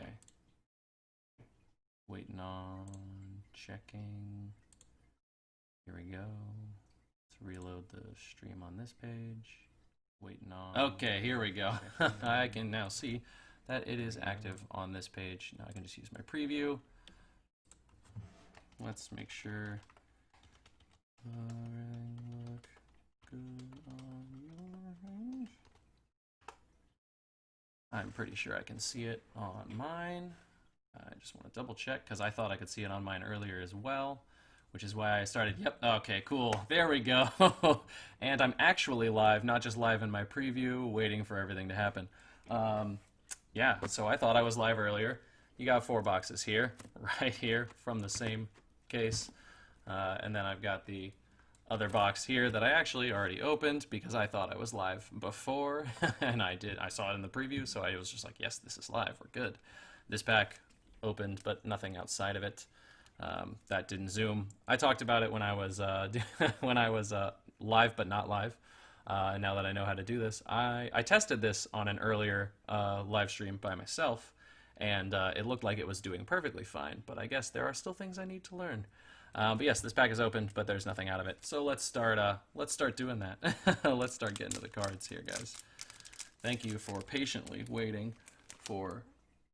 Okay. Waiting on checking. Here we go. Let's reload the stream on this page. Waiting on. Okay, here we go. I can now see that it is active on this page. Now I can just use my preview. Let's make sure. Look good on your range. I'm pretty sure I can see it on mine. I just want to double check because I thought I could see it on mine earlier as well, which is why I started. Yep, okay, cool. There we go. And I'm actually live, not just live in my preview, waiting for everything to happen. Yeah, so I thought I was live earlier. You got 4 boxes here, right here, from the same case. And then I've got the other box here that I actually already opened because I thought I was live before, and I did. I saw it in the preview, so I was just like, yes, this is live. We're good. This pack opened, but nothing outside of it. That didn't zoom. I talked about it when I was live but not live. And now that I know how to do this, I tested this on an earlier live stream by myself, and it looked like it was doing perfectly fine. But I guess there are still things I need to learn. But yes, this pack is opened, but there's nothing out of it. So let's start doing that. Let's start getting to the cards here, guys. Thank you for patiently waiting for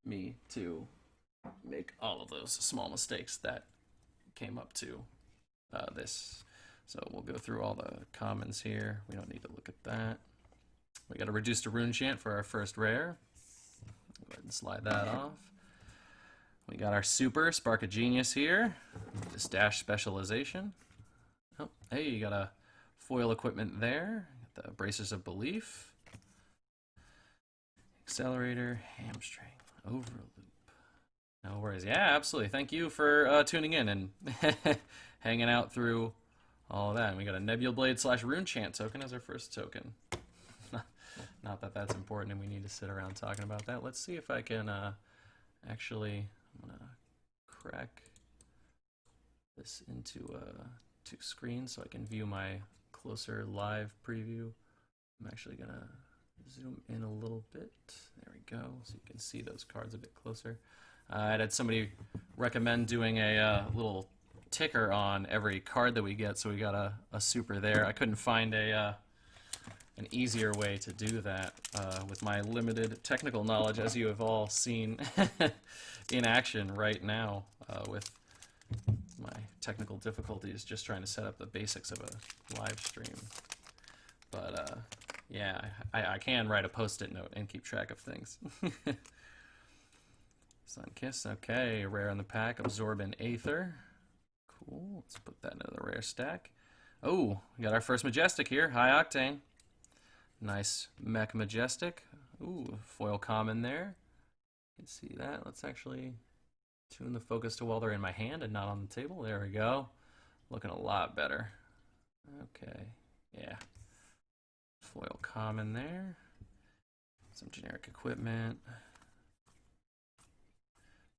me to make all of those small mistakes that came up to this. So we'll go through all the commons here. We don't need to look at that. We got a reduced rune chant for our first rare. Go ahead and slide that off. We got our super Spark of Genius here. Just dash specialization. Oh, hey, you got a foil equipment there. Got the bracers of belief. Accelerator, hamstring, overloop. No worries. Yeah, absolutely. Thank you for tuning in and hanging out through all of that. And we got a Nebula Blade / Rune Chant token as our first token. Not that that's important and we need to sit around talking about that. Let's see if I can actually, I'm going to crack this into 2 screens so I can view my closer live preview. I'm actually going to zoom in a little bit. There we go, so you can see those cards a bit closer. I had somebody recommend doing a little ticker on every card that we get, so we got a super there. I couldn't find an easier way to do that with my limited technical knowledge, as you have all seen in action right now with my technical difficulties just trying to set up the basics of a live stream. But yeah, I can write a post-it note and keep track of things. Sunkiss, okay, rare in the pack, Absorbent Aether. Cool, let's put that into the rare stack. Oh, we got our first Majestic here, High Octane. Nice Mech Majestic. Ooh, foil common there. You can see that. Let's actually tune the focus to while they're in my hand and not on the table. There we go. Looking a lot better. Okay, yeah. Foil common there. Some generic equipment.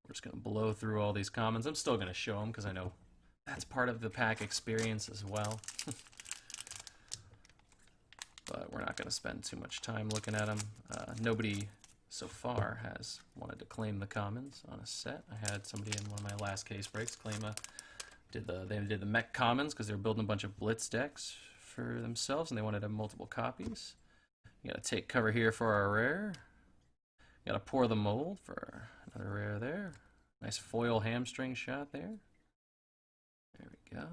We're just going to blow through all these commons. I'm still going to show them because I know that's part of the pack experience as well. But we're not going to spend too much time looking at them. Nobody so far has wanted to claim the commons on a set. I had somebody in one of my last case breaks claim they did the mech commons because they were building a bunch of blitz decks for themselves and they wanted to have multiple copies. You got to take cover here for our rare. You got to pour the mold for another rare there. Nice foil hamstring shot there. There we go.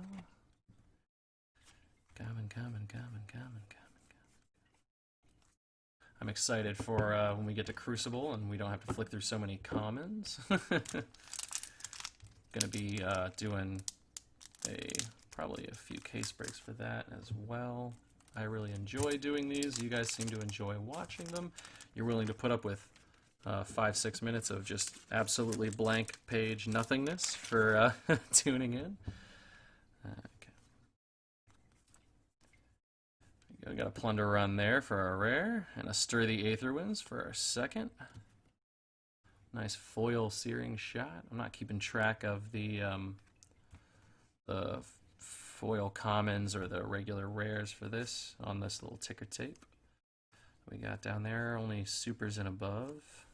Common. I'm excited for when we get to Crucible and we don't have to flick through so many commons. Gonna be doing probably a few case breaks for that as well. I really enjoy doing these. You guys seem to enjoy watching them. You're willing to put up with 5-6 minutes of just absolutely blank page nothingness for tuning in. Okay. We got a Plunder Run there for our rare, and a Stir the Aetherwinds for our second. Nice foil searing shot. I'm not keeping track of the foil commons or the regular rares for this on this little ticker tape. We got down there only supers and above.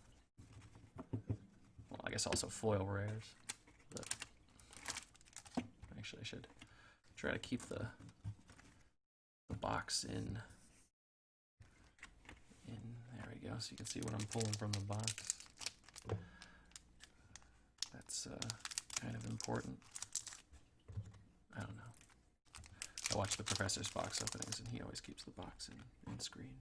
I guess also foil rares. But actually, I should try to keep the box in. There we go, so you can see what I'm pulling from the box. That's kind of important. I don't know. I watch the professor's box openings, and he always keeps the box in screen.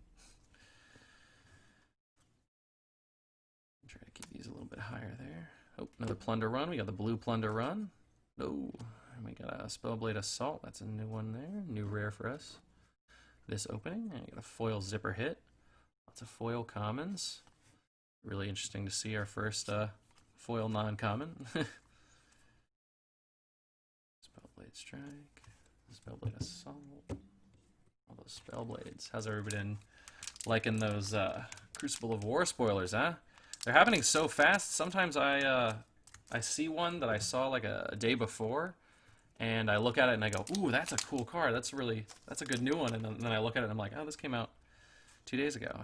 Try to keep these a little bit higher there. Oh, another Plunder Run. We got the blue Plunder Run. Oh, and we got a Spellblade Assault. That's a new one there. New rare for us. This opening. And we got a foil Zipper Hit. Lots of foil commons. Really interesting to see our first foil non-common. Spellblade Strike. Spellblade Assault. All those Spellblades. How's everybody been liking those Crucible of War spoilers, huh? They're happening so fast. Sometimes I see one that I saw like a day before, and I look at it and I go, ooh, that's a cool card. That's a good new one. And then I look at it and I'm like, oh, this came out 2 days ago.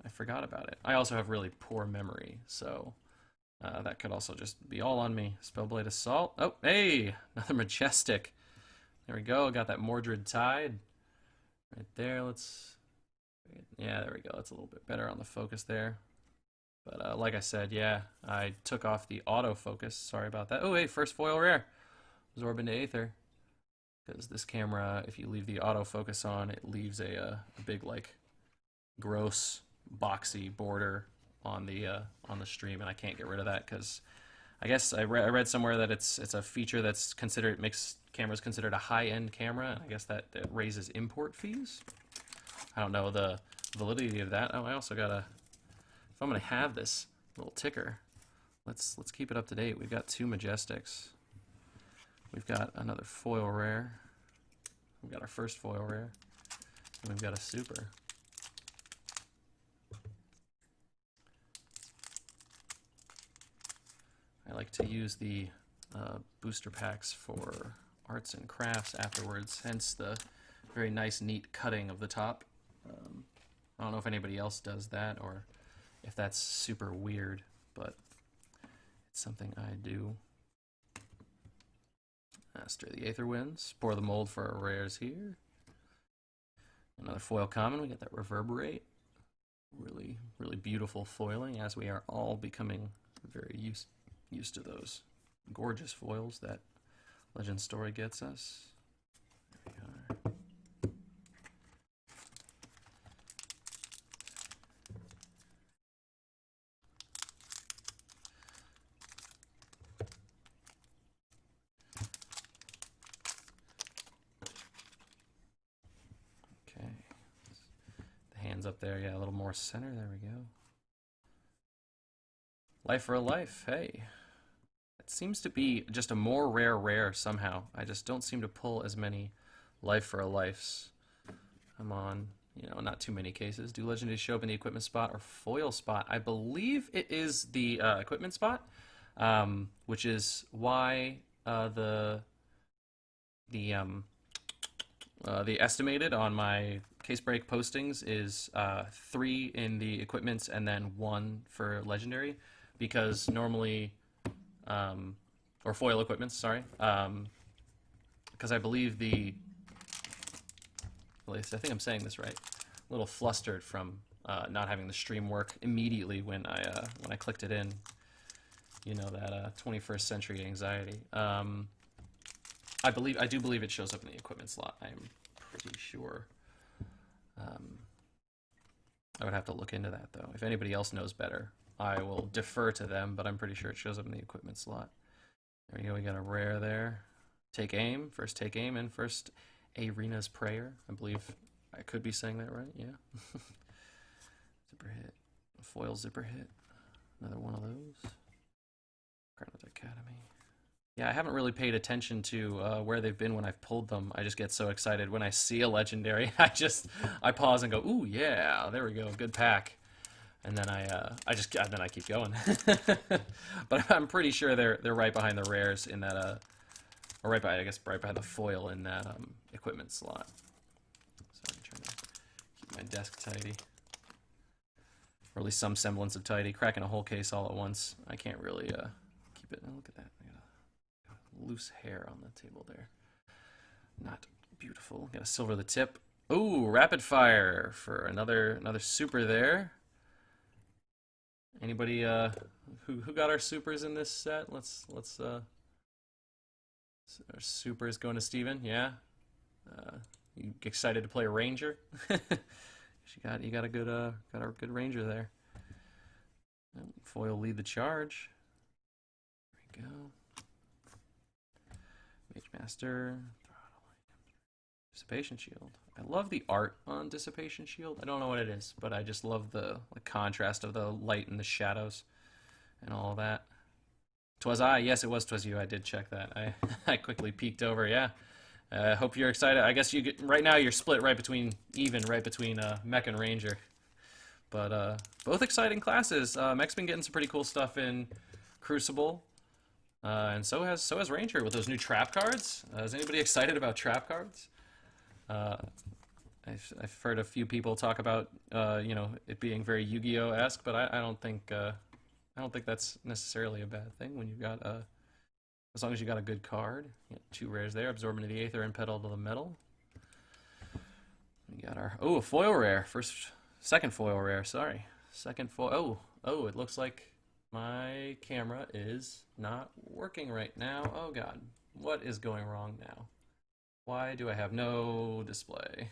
I forgot about it. I also have really poor memory, so that could also just be all on me. Spellblade Assault. Oh, hey, another Majestic. There we go. Got that Mordred Tide right there. Yeah, there we go. That's a little bit better on the focus there. But like I said, yeah, I took off the autofocus. Sorry about that. Oh, hey, first foil rare. Absorb into Aether. Because this camera, if you leave the autofocus on, it leaves a big, like, gross, boxy border on the stream, and I can't get rid of that because I guess I read somewhere that it's a feature that's considered, makes cameras considered a high-end camera, and I guess that raises import fees. I don't know the validity of that. Oh, I also got if I'm gonna have this little ticker, let's keep it up to date. We've got 2 Majestics. We've got another foil rare. We've got our first foil rare, and we've got a super. I like to use the booster packs for arts and crafts afterwards, hence the very nice, neat cutting of the top. I don't know if anybody else does that or if that's super weird, but it's something I do. Stir the Aether Winds. Pour the mold for our rares here. Another foil common. We got that Reverberate. Really, really beautiful foiling, as we are all becoming very used to those gorgeous foils that Legend Story gets us. There we are. Okay. The hands up there, yeah, a little more center. There we go. Life for a Life, hey. It seems to be just a more rare somehow. I just don't seem to pull as many Life for a Lifes. I'm on, not too many cases. Do legendaries show up in the equipment spot or foil spot? I believe it is the equipment spot, which is why the estimated on my case break postings is 3 in the equipments and then 1 for legendary, because normally, or foil equipments, sorry, because I believe at least I think I'm saying this right, a little flustered from not having the stream work immediately when I clicked it in, that 21st century anxiety. I do believe it shows up in the equipment slot. I'm pretty sure. I would have to look into that though. If anybody else knows better, I will defer to them, but I'm pretty sure it shows up in the equipment slot. There we go, we got a rare there. Take Aim, first Take Aim, and first Arena's Prayer. I believe I could be saying that right, yeah. Zipper Hit, a foil Zipper Hit, another one of those. Granite Academy. Yeah, I haven't really paid attention to where they've been when I've pulled them. I just get so excited when I see a legendary. I pause and go, ooh, yeah, there we go, good pack. And then I keep going. But I'm pretty sure they're right behind the rares in that, or right behind the foil in that equipment slot. So I'm trying to keep my desk tidy, or at least some semblance of tidy. Cracking a whole case all at once, I can't really keep it. Oh, look at that. I got a loose hair on the table there. Not beautiful. Got to silver the tip. Ooh, rapid fire for another super there. Anybody who got our supers in this set? Let's our super is going to Steven. Yeah. You excited to play a ranger? you got a good ranger there. Foil lead the charge. There we go. Mage Master. Dissipation Shield. I love the art on Dissipation Shield. I don't know what it is, but I just love the contrast of the light and the shadows and all of that. 'Twas I. Yes, it was 'twas you. I did check that. I quickly peeked over. Yeah. Hope you're excited. I guess right now you're split right between Mech and Ranger. But both exciting classes. Mech's been getting some pretty cool stuff in Crucible. And so has Ranger with those new trap cards. Is anybody excited about trap cards? I've heard a few people talk about it being very Yu-Gi-Oh-esque, but I don't think that's necessarily a bad thing when you've got as long as you got a good card. You got 2 rares there, Absorbent of the Aether and Pedal to the Metal. We got our a foil rare. Second foil rare, sorry. Second foil. Oh, it looks like my camera is not working right now. Oh god. What is going wrong now? Why do I have no display?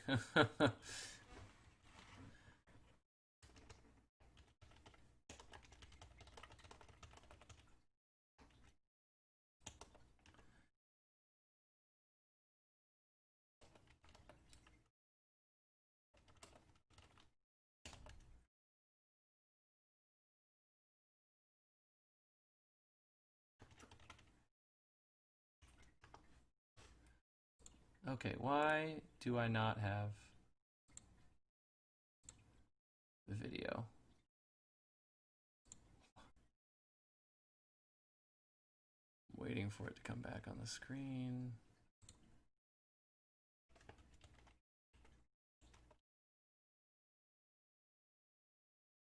Okay, why do I not have the video? Waiting for it to come back on the screen.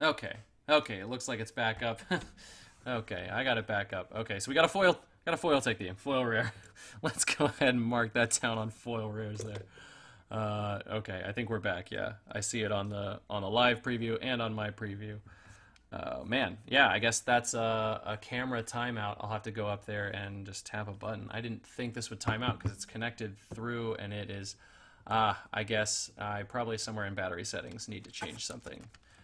Okay, it looks like it's back up. Okay, I got it back up. Okay, so we got a foil. Got a foil take the foil rare. Let's go ahead and mark that down on foil rares there. Okay, I think we're back. Yeah, I see it on the live preview and on my preview. Man, yeah, I guess that's a camera timeout. I'll have to go up there and just tap a button. I didn't think this would time out because it's connected through, and it is. I guess I probably somewhere in battery settings need to change something.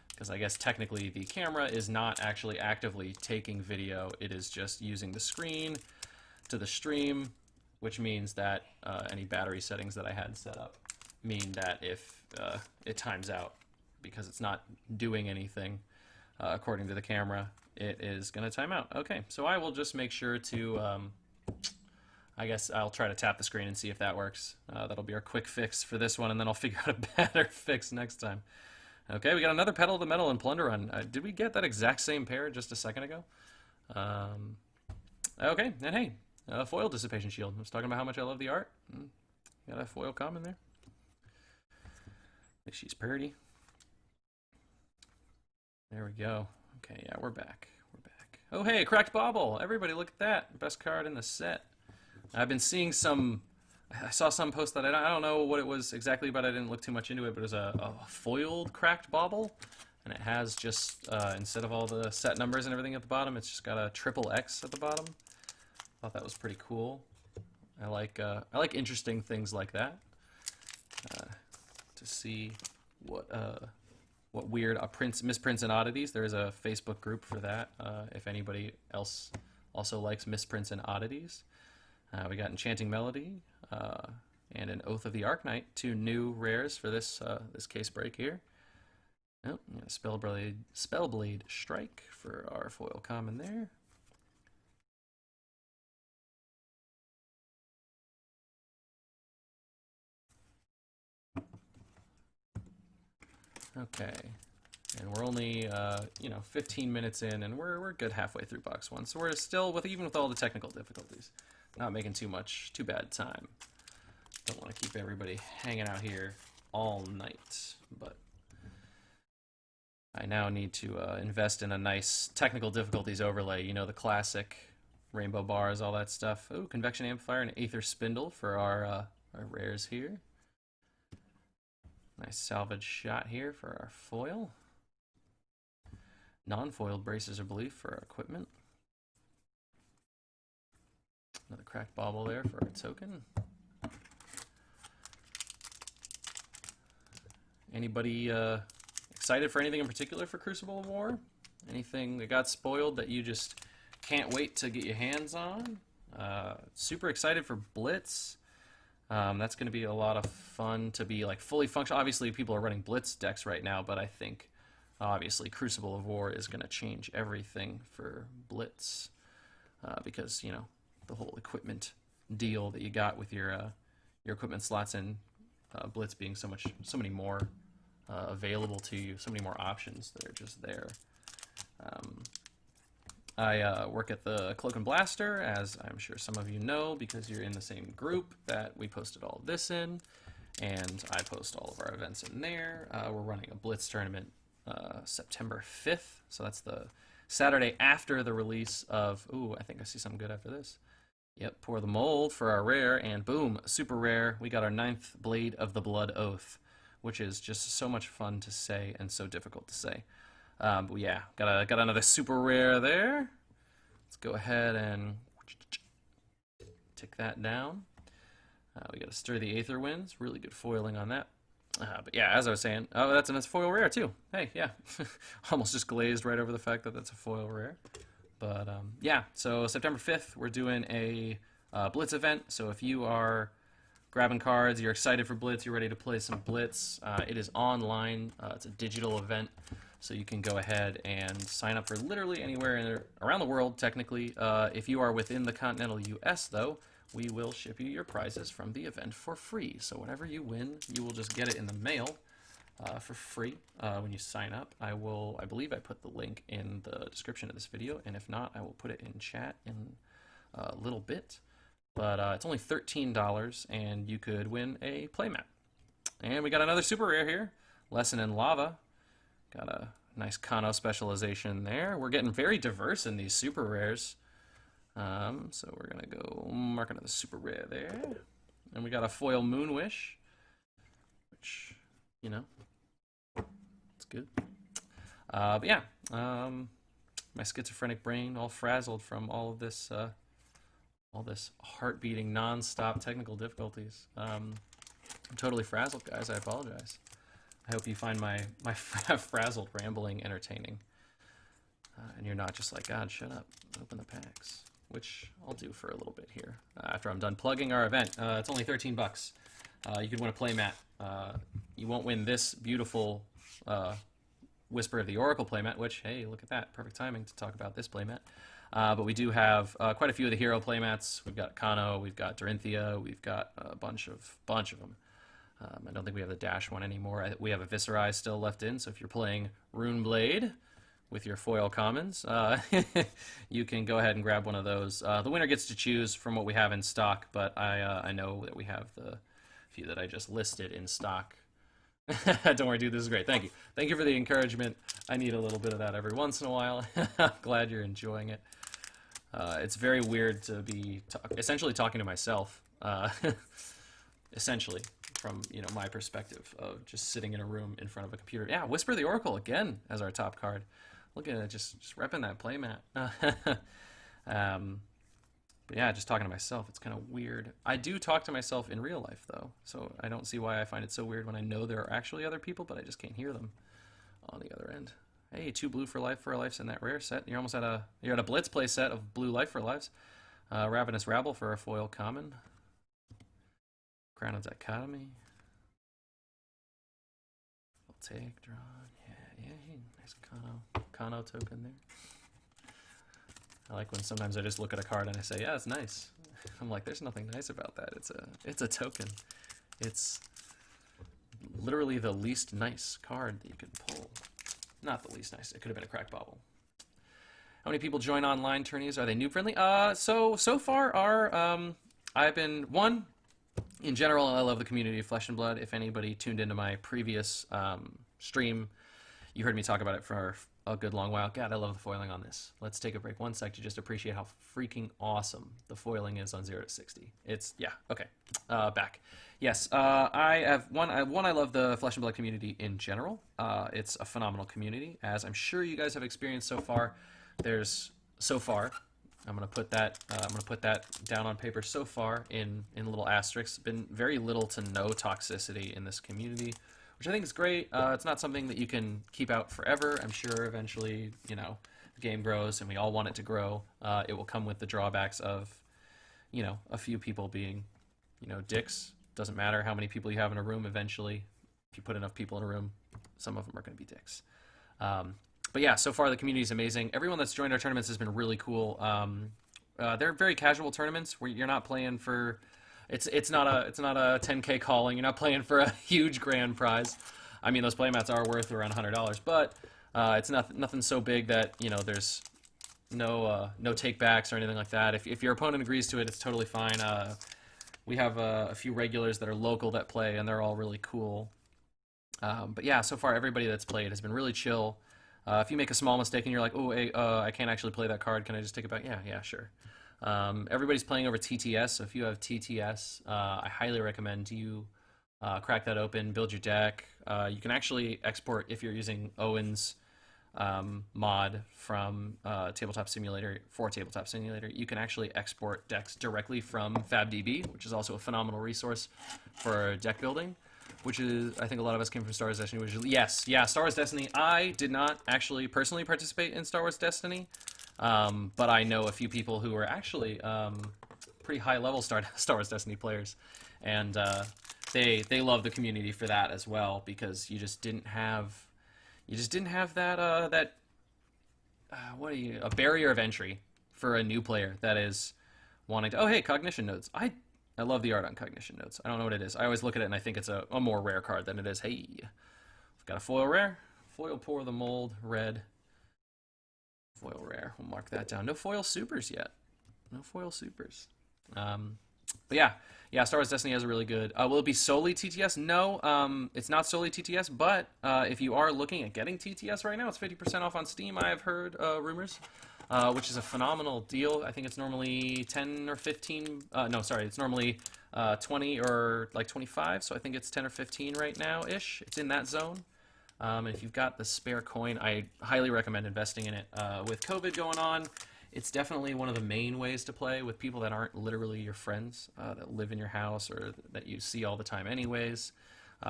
Because I guess technically the camera is not actually actively taking video. It is just using the screen to the stream, which means that any battery settings that I had set up mean that if it times out because it's not doing anything according to the camera, it is going to time out. Okay, so I will just make sure to, I guess I'll try to tap the screen and see if that works. That'll be our quick fix for this one, and then I'll figure out a better fix next time. Okay, we got another Pedal to the Metal and Plunder Run. Did we get that exact same pair just a second ago? Okay, and hey, foil Dissipation Shield. I was talking about how much I love the art. Got a foil common there. She's pretty. There we go. Okay, yeah, we're back. Oh, hey, Cracked Bauble. Everybody, look at that. Best card in the set. I've been seeing some... I saw some post that I don't know what it was exactly, but I didn't look too much into it, but it was a foiled Cracked Bauble, and it has just, instead of all the set numbers and everything at the bottom, it's just got a triple X at the bottom. Thought that was pretty cool. I like interesting things like that. To see what weird misprints and oddities. There is a Facebook group for that, if anybody else also likes misprints and oddities. We got Enchanting Melody and an Oath of the Arknight, 2 new rares for this case break here. Oh, yeah, Spellblade Strike for our foil common there. Okay, and we're only 15 minutes in, and we're good halfway through box 1, so we're still even with all the technical difficulties, not making too bad time. Don't want to keep everybody hanging out here all night, but I now need to invest in a nice technical difficulties overlay. You know, the classic rainbow bars, all that stuff. Oh, convection amplifier and aether spindle for our rares here. Nice salvage shot here for our foil. Non-foiled braces of belief for our equipment. Another cracked bauble there for our token. Anybody excited for anything in particular for Crucible of War? Anything that got spoiled that you just can't wait to get your hands on? Super excited for Blitz. That's going to be a lot of fun to be like fully functional. Obviously, people are running Blitz decks right now, but I think obviously Crucible of War is going to change everything for Blitz because, you know, the whole equipment deal that you got with your equipment slots and Blitz being so many more available to you, so many more options that are just there. I work at the Cloak and Blaster, as I'm sure some of you know, because you're in the same group that we posted all of this in, and I post all of our events in there. We're running a Blitz tournament September 5th, so that's the Saturday after the release of, ooh, I think I see something good after this. Yep, pour the mold for our rare, and boom, super rare. We got our 9th Blade of the Blood Oath, which is just so much fun to say and so difficult to say. But yeah, got another super rare there. Let's go ahead and tick that down. We got to stir the Aether Winds. Really good foiling on that. But yeah, as I was saying, oh, that's a foil rare too. Hey, yeah, almost just glazed right over the fact that that's a foil rare. But yeah, so September 5th, we're doing a Blitz event. So if you are grabbing cards, you're excited for Blitz, you're ready to play some Blitz, it is online. It's a digital event, so you can go ahead and sign up for literally anywhere around the world, technically. If you are within the continental US, though, we will ship you your prizes from the event for free. So whatever you win, you will just get it in the mail for free when you sign up. I believe I put the link in the description of this video, and if not, I will put it in chat in a little bit. But it's only $13, and you could win a playmat. And we got another super rare here, Lesson in Lava. Got a nice Kano specialization there. We're getting very diverse in these super rares. So we're going to go mark another super rare there. And we got a foil Moonwish, which, you know, it's good. But yeah, my schizophrenic brain all frazzled from all this heart-beating, non-stop technical difficulties. I'm totally frazzled, guys. I apologize. I hope you find my frazzled rambling entertaining. And you're not just like, God, shut up, open the packs. Which I'll do for a little bit here after I'm done plugging our event. It's only 13 bucks. You could win a playmat. You won't win this beautiful Whisper of the Oracle playmat, which, hey, look at that. Perfect timing to talk about this playmat. But we do have quite a few of the hero playmats. We've got Kano, we've got Dorinthia, we've got a bunch of them. I don't think we have the Dash one anymore. We have a Viscerai still left in, so if you're playing Runeblade with your foil commons, you can go ahead and grab one of those. The winner gets to choose from what we have in stock, but I know that we have the few that I just listed in stock. Don't worry, dude, this is great. Thank you. Thank you for the encouragement. I need a little bit of that every once in a while. I'm glad you're enjoying it. It's very weird to be essentially talking to myself, essentially, from my perspective of just sitting in a room in front of a computer. Yeah, Whisper the Oracle again as our top card. Look at it, just repping that playmat. But yeah, just talking to myself, it's kind of weird. I do talk to myself in real life, though, so I don't see why I find it so weird when I know there are actually other people, but I just can't hear them on the other end. Hey, 2 blue for life in that rare set. You're almost at a Blitz play set of blue life for lives. Ravenous Rabble for a foil common. Crown of Dichotomy. Voltaic drawn. Yeah, nice Kano token there. I like when sometimes I just look at a card and I say, yeah, it's nice. I'm like, there's nothing nice about that. It's a token. It's literally the least nice card that you could pull. Not the least nice. It could have been a cracked bauble. How many people join online tourneys? Are they noob friendly? So far I've been one. In general, I love the community of Flesh and Blood. If anybody tuned into my previous stream, you heard me talk about it for a good long while. God, I love the foiling on this. Let's take a break 1 sec to just appreciate how freaking awesome the foiling is on 0 to 60. It's, yeah, okay. Back. Yes, I have I love the Flesh and Blood community in general. It's a phenomenal community, as I'm sure you guys have experienced so far. So far, I'm gonna put that down on paper. So far, in little asterisks, been very little to no toxicity in this community, which I think is great. It's not something that you can keep out forever. I'm sure eventually, the game grows, and we all want it to grow. It will come with the drawbacks of, a few people being, dicks. Doesn't matter how many people you have in a room. Eventually, if you put enough people in a room, some of them are going to be dicks. But yeah, so far the community is amazing. Everyone that's joined our tournaments has been really cool. They're very casual tournaments where you're not playing for. It's not a 10K calling. You're not playing for a huge grand prize. I mean, those playmats are worth around $100, but it's nothing so big that there's no takebacks or anything like that. If your opponent agrees to it, it's totally fine. We have a few regulars that are local that play, and they're all really cool. But yeah, so far everybody that's played has been really chill. If you make a small mistake and you're like, oh, hey, I can't actually play that card, can I just take it back? Yeah, sure. Everybody's playing over TTS, so if you have TTS, I highly recommend you crack that open, build your deck. You can actually export, if you're using Owen's mod from Tabletop Simulator, for Tabletop Simulator, you can actually export decks directly from FabDB, which is also a phenomenal resource for deck building, which is, I think a lot of us came from Star Wars Destiny, which is, Star Wars Destiny. I did not actually personally participate in Star Wars Destiny, but I know a few people who are actually pretty high-level Star Wars Destiny players, and they love the community for that as well, because you just didn't have that a barrier of entry for a new player that is wanting to, oh hey, cognition nodes. I love the art on cognition nodes. I don't know what it is. I always look at it and I think it's a more rare card than it is. Hey, we've got a foil rare. Foil Pour the Mold, red. Foil rare. We'll mark that down. No foil supers yet. No foil supers. But yeah, Star Wars Destiny has a really good. Will it be solely TTS? No, it's not solely TTS. But if you are looking at getting TTS right now, it's 50% off on Steam. I have heard rumors, which is a phenomenal deal. I think it's normally 10 or 15. No, sorry, it's normally 20 or like 25. So I think it's 10 or 15 right now ish. It's in that zone. And if you've got the spare coin, I highly recommend investing in it. With COVID going on, it's definitely one of the main ways to play with people that aren't literally your friends, that live in your house or that you see all the time anyways.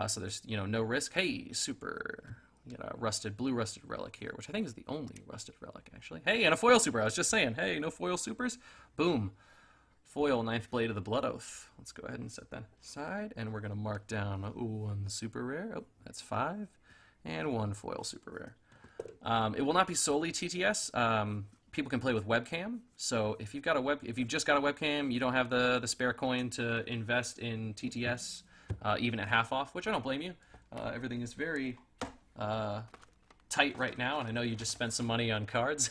So there's, no risk. Hey, super. We got a blue rusted relic here, which I think is the only rusted relic, actually. Hey, and a foil super. I was just saying, hey, no foil supers? Boom. Foil, 9th Blade of the Blood Oath. Let's go ahead and set that aside, and we're going to mark down one super rare. Oh, that's 5. And 1 foil super rare. It will not be solely TTS. People can play with webcam. So if you've just got a webcam, you don't have the spare coin to invest in TTS, even at half off, which I don't blame you. Everything is very tight right now, and I know you just spent some money on cards.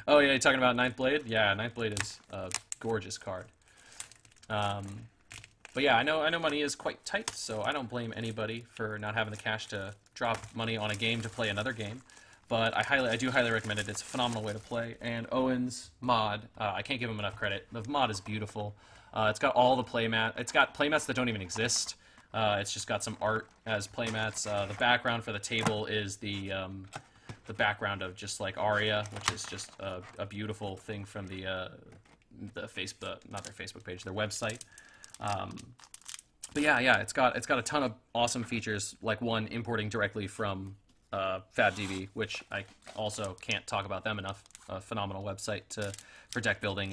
Oh yeah, you're talking about 9th Blade? Yeah, 9th Blade is a gorgeous card. But yeah, I know money is quite tight, so I don't blame anybody for not having the cash to drop money on a game to play another game. But I do highly recommend it. It's a phenomenal way to play. And Owen's mod, I can't give him enough credit. The mod is beautiful. It's got all the playmat. It's got playmats that don't even exist. It's just got some art as playmats. The background for the table is the background of just like Aria, which is just a beautiful thing from the Facebook, not their Facebook page, their website. But yeah, it's got a ton of awesome features, like one importing directly from FabDB, which I also can't talk about them enough. A phenomenal website for deck building.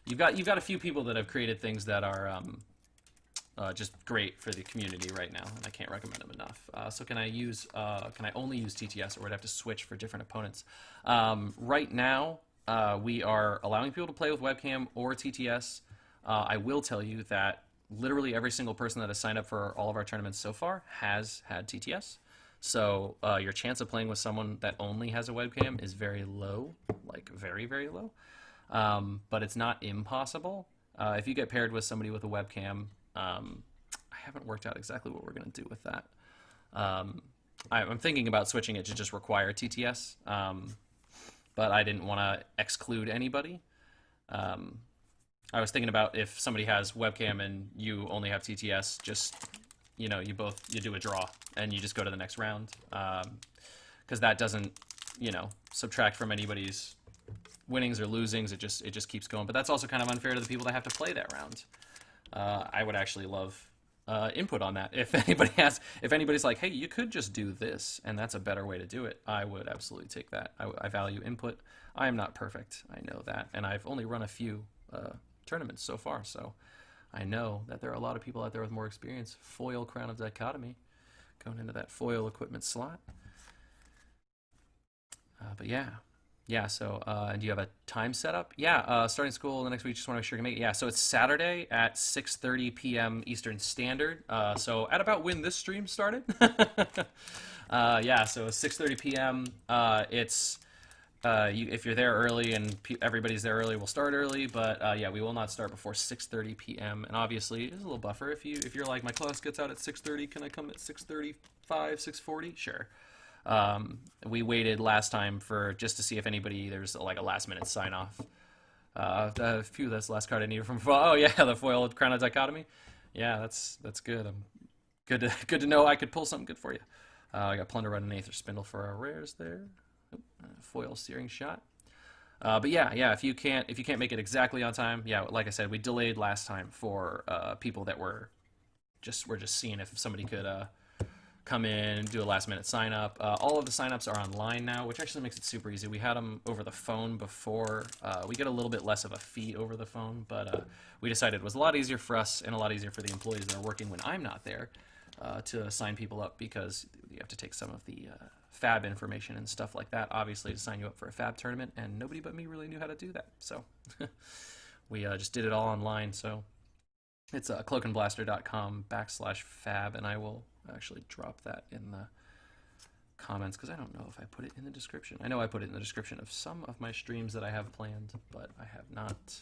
You've got a few people that have created things that are just great for the community right now, and I can't recommend them enough. So can I only use TTS, or would I have to switch for different opponents? Right now, we are allowing people to play with webcam or TTS. I will tell you that literally every single person that has signed up for all of our tournaments so far has had TTS. So your chance of playing with someone that only has a webcam is very low, like very, very low. But it's not impossible. If you get paired with somebody with a webcam, I haven't worked out exactly what we're going to do with that. I'm thinking about switching it to just require TTS, but I didn't want to exclude anybody. I was thinking about if somebody has webcam and you only have TTS, just you do a draw and you just go to the next round, because that doesn't subtract from anybody's winnings or losings. It just keeps going. But that's also kind of unfair to the people that have to play that round. I would actually love input on that. If anybody's like, hey, you could just do this, and that's a better way to do it, I would absolutely take that. I value input. I am not perfect. I know that, and I've only run a few tournaments so far, so I know that there are a lot of people out there with more experience. Foil Crown of Dichotomy going into that foil equipment slot. But yeah. So, do you have a time setup? Yeah, starting school the next week. Just want to make sure you can make it. Yeah, so it's Saturday at 6:30 p.m. Eastern Standard. So at about when this stream started. Yeah, so 6:30 p.m. It's if you're there early and everybody's there early, we'll start early. But yeah, we will not start before 6:30 p.m. And obviously, there's a little buffer. If you're like, my class gets out at 6:30, can I come at 6:35, 6:40? Sure. We waited last time just to see if there's like a last minute sign off. That's the last card I needed from. Oh yeah, the foil Crown of Dichotomy. Yeah, that's good. Good to know I could pull something good for you. I got Plunder Run and Aether Spindle for our rares there. Foil Searing Shot. But yeah, if you can't make it exactly on time, yeah, like I said, we delayed last time for people that we're just seeing if somebody could come in, do a last minute sign up. All of the sign-ups are online now, which actually makes it super easy. We had them over the phone before. We get a little bit less of a fee over the phone, but we decided it was a lot easier for us and a lot easier for the employees that are working when I'm not there to sign people up, because you have to take some of the Fab information and stuff like that, obviously, to sign you up for a Fab tournament, and nobody but me really knew how to do that. So we just did it all online. So it's cloakandblaster.com/Fab, and I will actually drop that in the comments, because I don't know if I put it in the description. I know I put it in the description of some of my streams that I have planned, but I have not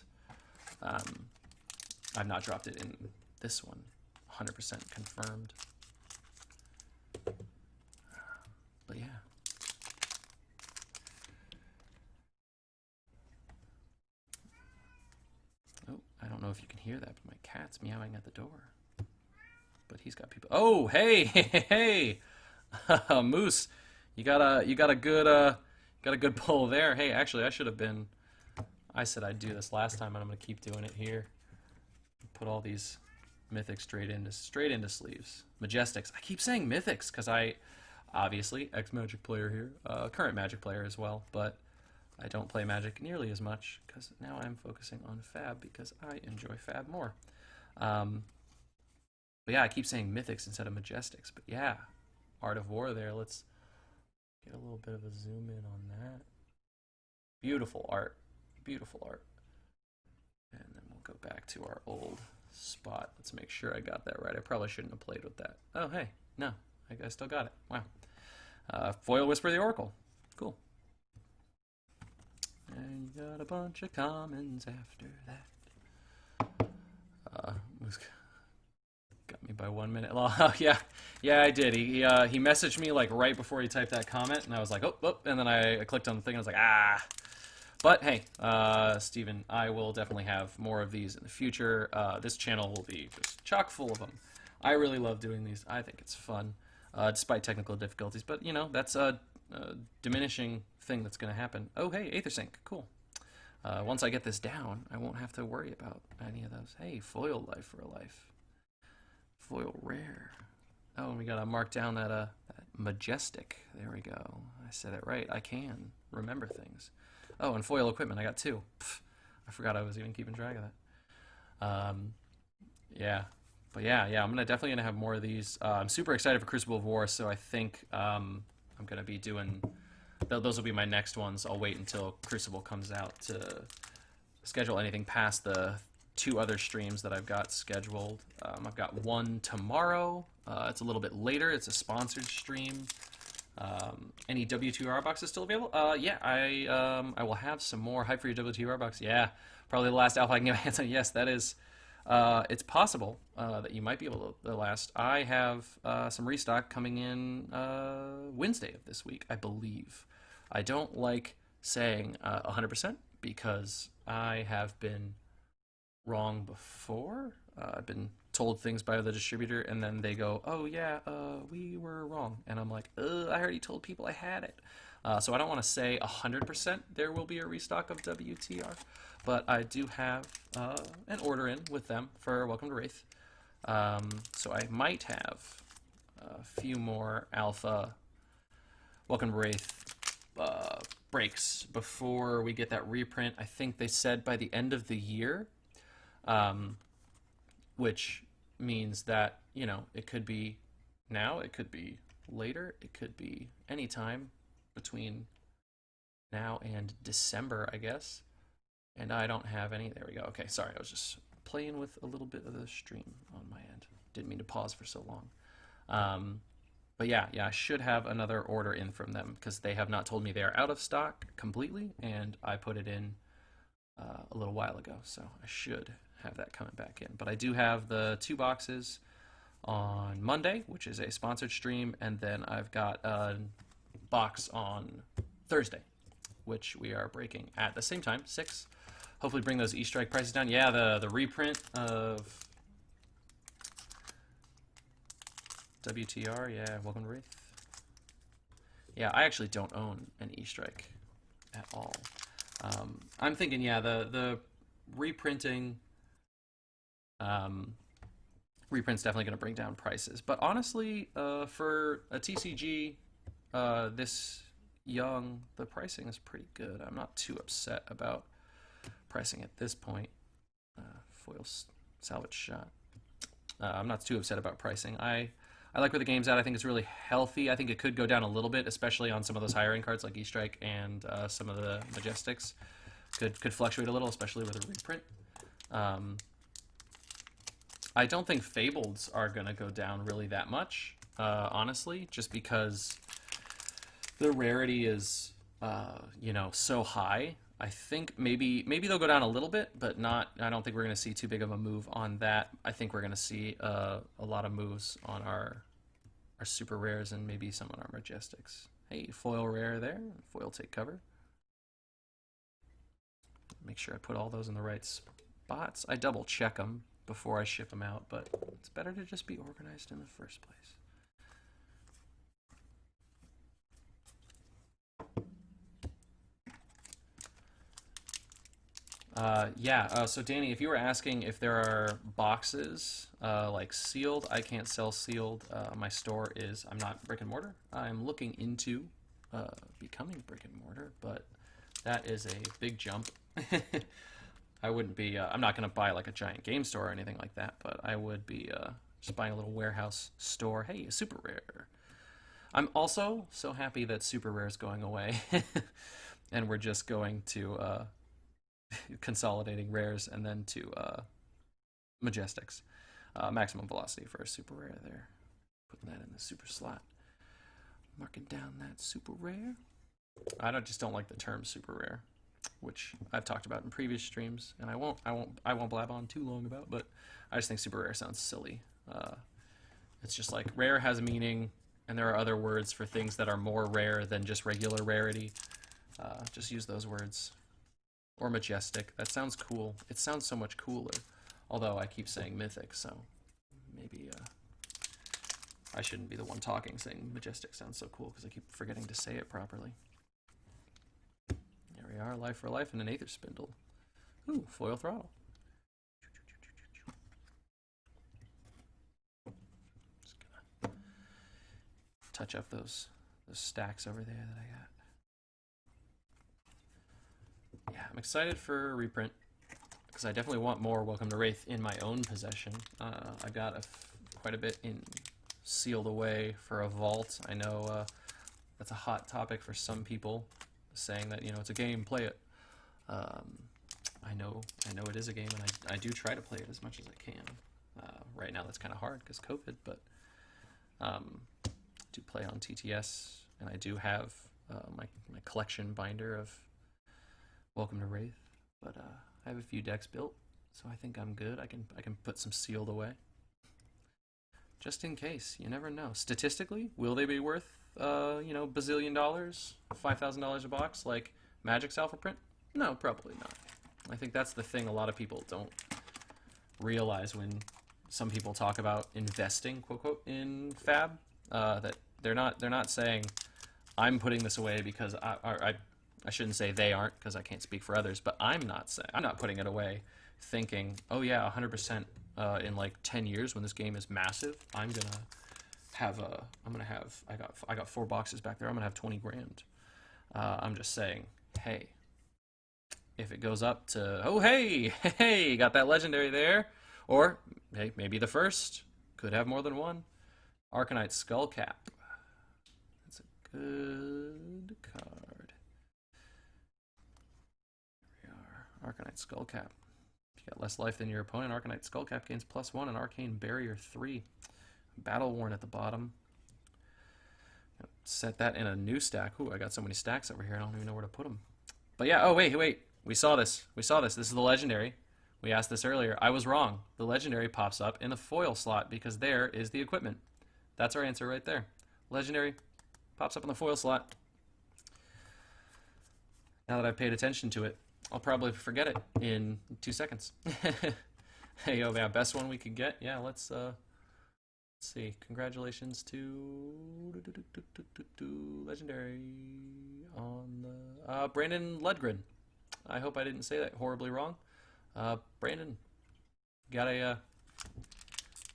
I've not dropped it in this one 100% confirmed. But yeah, oh, I don't know if you can hear that, but my cat's meowing at the door. But he's got people. Oh, hey, Moose, you got a good pull there. Hey, actually, I said I'd do this last time, and I'm gonna keep doing it here. Put all these mythics straight into sleeves. Majestics. I keep saying mythics because I obviously ex-Magic player here, current Magic player as well, but I don't play Magic nearly as much because now I'm focusing on Fab because I enjoy Fab more. But yeah, I keep saying mythics instead of majestics. But yeah, Art of War there. Let's get a little bit of a zoom in on that. Beautiful art. Beautiful art. And then we'll go back to our old spot. Let's make sure I got that right. I probably shouldn't have played with that. Oh, hey. No. I still got it. Wow. Foil Whisper of the Oracle. Cool. And you got a bunch of commons after that. Got me by 1 minute. Oh, yeah, I did. He messaged me like right before he typed that comment, and I was like, oh, and then I clicked on the thing, and I was like, ah. But hey, Steven, I will definitely have more of these in the future. This channel will be just chock full of them. I really love doing these. I think it's fun, despite technical difficulties. But that's a diminishing thing that's going to happen. Oh, hey, Aethersync, cool. Once I get this down, I won't have to worry about any of those. Hey, foil life for a life. Foil rare. Oh, and we gotta mark down that majestic. There we go. I said it right. I can remember things. Oh, and foil equipment. I got 2. Pff, I forgot I was even keeping track of that. Yeah, but yeah. I'm definitely gonna have more of these. I'm super excited for Crucible of War, so I think I'm gonna be doing. Those will be my next ones. I'll wait until Crucible comes out to schedule anything past the 2 other streams that I've got scheduled. I've got one tomorrow. It's a little bit later. It's a sponsored stream. Any W2R boxes still available? Yeah, I will have some more. Hype for your W2R box. Yeah, probably the last alpha I can get my hands on. Yes, that is It's possible that you might be able to last. I have some restock coming in Wednesday of this week, I believe. I don't like saying 100% because I have been wrong before. I've been told things by the distributor, and then they go, "Oh yeah, we were wrong," and I'm like, I already told people I had it." So I don't want to say 100% there will be a restock of WTR, but I do have an order in with them for Welcome to Wraith. So I might have a few more alpha Welcome to Wraith breaks before we get that reprint. I think they said by the end of the year, which means that, you know, it could be now, it could be later, it could be anytime between now and December, I guess. And I don't have any. There we go. Okay, sorry, I was just playing with a little bit of the stream on my end. Didn't mean to pause for so long. But yeah, I should have another order in from them because they have not told me they are out of stock completely, and I put it in a little while ago, so I should have that coming back in. But I do have the 2 boxes on Monday, which is a sponsored stream, and then I've got a box on Thursday, which we are breaking at the same time, 6. Hopefully bring those Easter egg prices down. Yeah, the reprint of WTR, yeah, Welcome to Wraith. Yeah, I actually don't own an Easter egg at all. I'm thinking, yeah, the reprinting, reprint's definitely going to bring down prices. But honestly, for a TCG this young, the pricing is pretty good. I'm not too upset about pricing at this point. Foil salvage shot. I'm not too upset about pricing. I like where the game's at. I think it's really healthy. I think it could go down a little bit, especially on some of those higher end cards like E-Strike and some of the Majestics. Could fluctuate a little, especially with a reprint. I don't think Fableds are going to go down really that much, honestly, just because the rarity is, you know, so high. I think maybe they'll go down a little bit, but not. I don't think we're going to see too big of a move on that. I think we're going to see a lot of moves on our super rares and maybe some on our Majestics. Hey, foil rare there. Foil take cover. Make sure I put all those in the right spots. I double check them before I ship them out, but it's better to just be organized in the first place. So Danny, if you were asking if there are boxes like sealed, I can't sell sealed. My store is, I'm not brick and mortar. I'm looking into becoming brick and mortar, but that is a big jump. I wouldn't be, I'm not going to buy like a giant game store or anything like that, but I would be just buying a little warehouse store. Hey, a super rare. I'm also so happy that super rare is going away and we're just going to consolidating rares and then to Majestics. Maximum velocity for a super rare there. Putting that in the super slot. Marking down that super rare. I just don't like the term super rare, which I've talked about in previous streams, and I won't blab on too long about, but I just think super rare sounds silly. It's just like rare has a meaning, and there are other words for things that are more rare than just regular rarity. Just use those words. Or majestic. That sounds cool. It sounds so much cooler. Although I keep saying mythic, so maybe I shouldn't be the one talking saying majestic sounds so cool because I keep forgetting to say it properly. There we are, life for life and an Aether Spindle. Ooh, foil throttle. Just gonna touch up those stacks over there that I got. Yeah, I'm excited for a reprint because I definitely want more Welcome to Wraith in my own possession. I've got quite a bit in sealed away for a vault. I know that's a hot topic for some people, saying that, you know, it's a game, play it. I know it is a game, and I do try to play it as much as I can. Right now that's kind of hard because COVID, but I do play on TTS, and I do have my collection binder of Welcome to Wraith, but I have a few decks built, So I think I'm good. I can put some sealed away. Just in case. You never know. Statistically, will they be worth bazillion dollars, $5,000 a box like Magic's alpha print? No, probably not. I think that's the thing a lot of people don't realize when some people talk about investing, quote quote, in Fab, that they're not saying I'm putting this away because I shouldn't say they aren't because I can't speak for others, but I'm not putting it away thinking, oh yeah, 100% in like 10 years when this game is massive, I got 4 boxes back there, I'm gonna have 20 grand. I'm just saying, hey, if it goes up to, oh hey, got that legendary there, or hey, maybe the first, could have more than one. Arcanite Skullcap. That's a good card. Here we are. Arcanite Skullcap. If you got less life than your opponent, Arcanite Skullcap gains +1 and Arcane Barrier 3. Battle Worn at the bottom. Set that in a new stack. Ooh, I got so many stacks over here, I don't even know where to put them. But yeah, oh wait. We saw this. This is the legendary. We asked this earlier. I was wrong. The legendary pops up in the foil slot because there is the equipment. That's our answer right there. Legendary pops up in the foil slot. Now that I've paid attention to it, I'll probably forget it in 2 seconds. Hey, oh yeah, best one we could get. Yeah, let's see. Congratulations to legendary on the Brandon Ledgren. I hope I didn't say that horribly wrong. Brandon, got a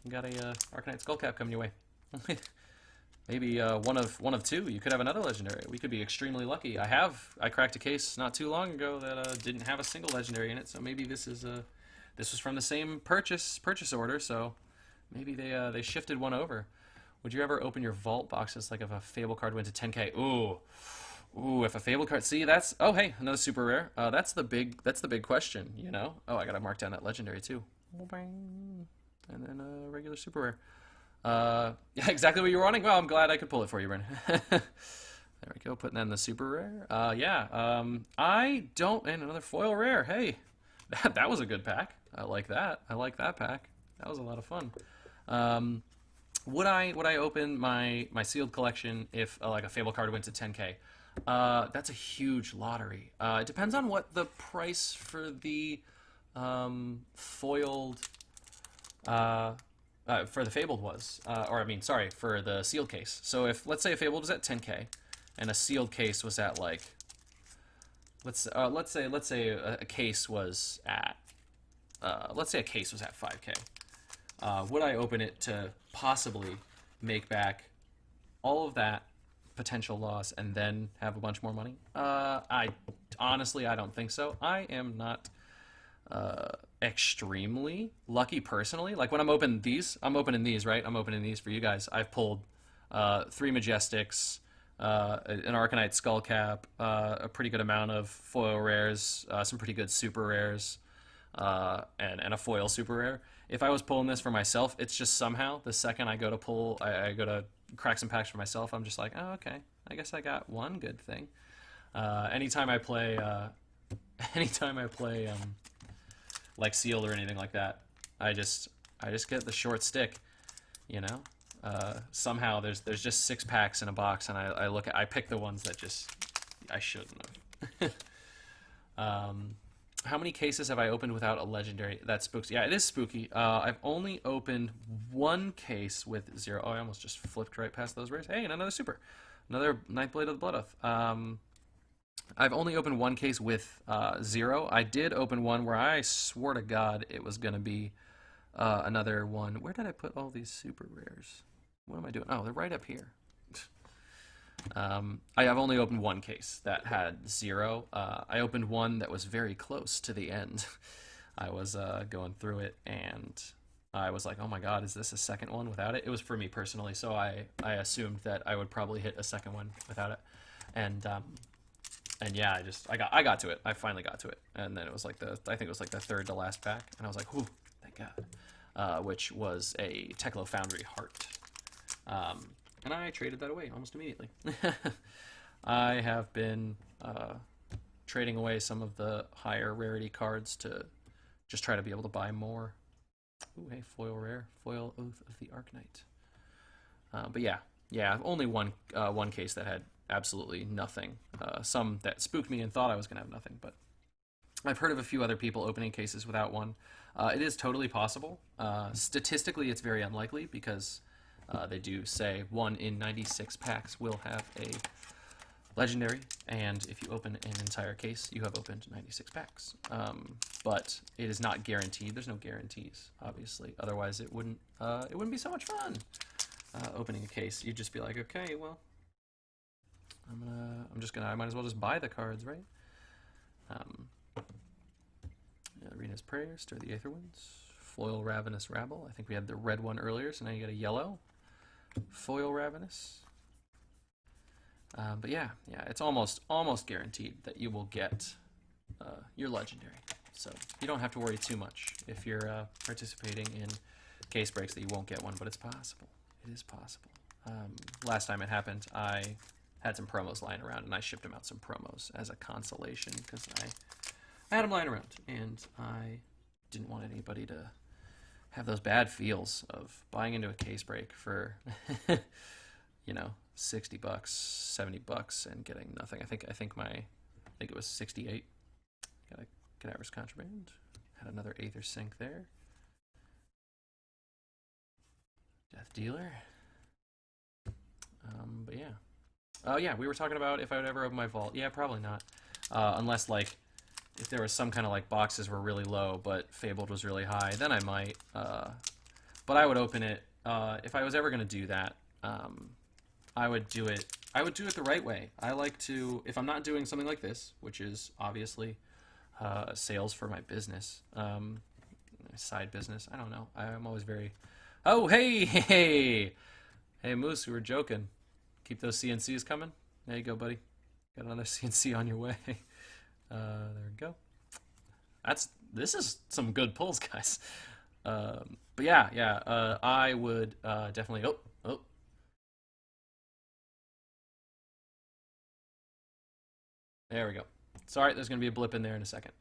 Arcanite Skullcap coming your way. Maybe one of two. You could have another legendary. We could be extremely lucky. I cracked a case not too long ago that didn't have a single legendary in it. So maybe this was from the same purchase order. So maybe they shifted one over. Would you ever open your vault boxes like if a Fable card went to 10K? Ooh, if a Fable card, see that's, oh hey, another super rare. That's the big question, you know. Oh, I gotta mark down that legendary too. And then a regular super rare. Yeah, exactly what you were wanting. Well, I'm glad I could pull it for you, Brandon. There we go, putting that in the super rare. Yeah, I don't, and another foil rare. Hey, that was a good pack. I like that. I like that pack. That was a lot of fun. Would I open my sealed collection if like a Fable card went to 10K? That's a huge lottery. It depends on what the price for the foiled for the Fabled was, or I mean, sorry, for the sealed case. So if let's say a Fabled was at 10K, and a sealed case was at like, let's say a case was at, let's say a case was at 5K. Would I open it to possibly make back all of that potential loss and then have a bunch more money? I honestly don't think so. I am not extremely lucky personally. Like when I'm opening these, right? I'm opening these for you guys. I've pulled 3 Majestics, an Arcanite Skullcap, a pretty good amount of foil rares, some pretty good super rares, and a foil super rare. If I was pulling this for myself, it's just somehow the second I go to pull, I go to crack some packs for myself, I'm just like, oh, okay, I guess I got one good thing. Anytime I play like sealed or anything like that, I just get the short stick, you know. Somehow there's just 6 packs in a box, and I pick the ones that just I shouldn't have. How many cases have I opened without a legendary? That's spooky. Yeah, it is spooky. I've only opened 1 case with 0. Oh, I almost just flipped right past those rares. Hey, and another super. Another Ninth Blade of the Blood Oath. I've only opened 1 case with 0. I did open one where I swore to God it was going to be another one. Where did I put all these super rares? What am I doing? Oh, they're right up here. I have only opened 1 case that had 0. I opened one that was very close to the end. I was going through it, and I was like, oh my God, is this a second one without it? It was for me personally, so I assumed that I would probably hit a second one without it. And yeah, I got to it. I finally got to it. And then it was like I think it was like the 3rd to last pack, and I was like, whew, thank God. Which was a Teklo Foundry Heart. And I traded that away almost immediately. I have been trading away some of the higher rarity cards to just try to be able to buy more. Ooh, hey, foil rare, foil Oath of the Arknight. But yeah, only one case that had absolutely nothing. Some that spooked me and thought I was gonna have nothing, but I've heard of a few other people opening cases without one. It is totally possible. Statistically, it's very unlikely because they do say 1 in 96 packs will have a legendary, and if you open an entire case, you have opened 96 packs. But it is not guaranteed. There's no guarantees, obviously. Otherwise, it wouldn't be so much fun. Opening a case, you'd just be like, okay, well, I might as well just buy the cards, right? Arena's Prayer, Stir the Aether Winds, foil Ravenous Rabble. I think we had the red one earlier, so now you get a yellow foil Ravenous. But yeah, it's almost guaranteed that you will get your legendary. So you don't have to worry too much if you're participating in case breaks that you won't get one, but it's possible. It is possible. Last time it happened, I had some promos lying around, and I shipped them out some promos as a consolation because I had them lying around, and I didn't want anybody to have those bad feels of buying into a case break for, you know, $60, $70, and getting nothing. I think it was 68. Got a Cadaver's Contraband. Had another Aether Sink there. Death Dealer. But yeah. Oh yeah, we were talking about if I would ever open my vault. Yeah, probably not. Unless like if there was some kind of like boxes were really low but Fabled was really high, then I might. But I would open it if I was ever gonna do that. I would do it the right way. I like to, if I'm not doing something like this, which is obviously sales for my business, side business. I don't know. I'm always very. Oh hey Moose, we were joking. Keep those CNCs coming. There you go, buddy. Got another CNC on your way. There we go. This is some good pulls, guys. But yeah. I would definitely. Oh. There we go. Sorry, there's going to be a blip in there in a second.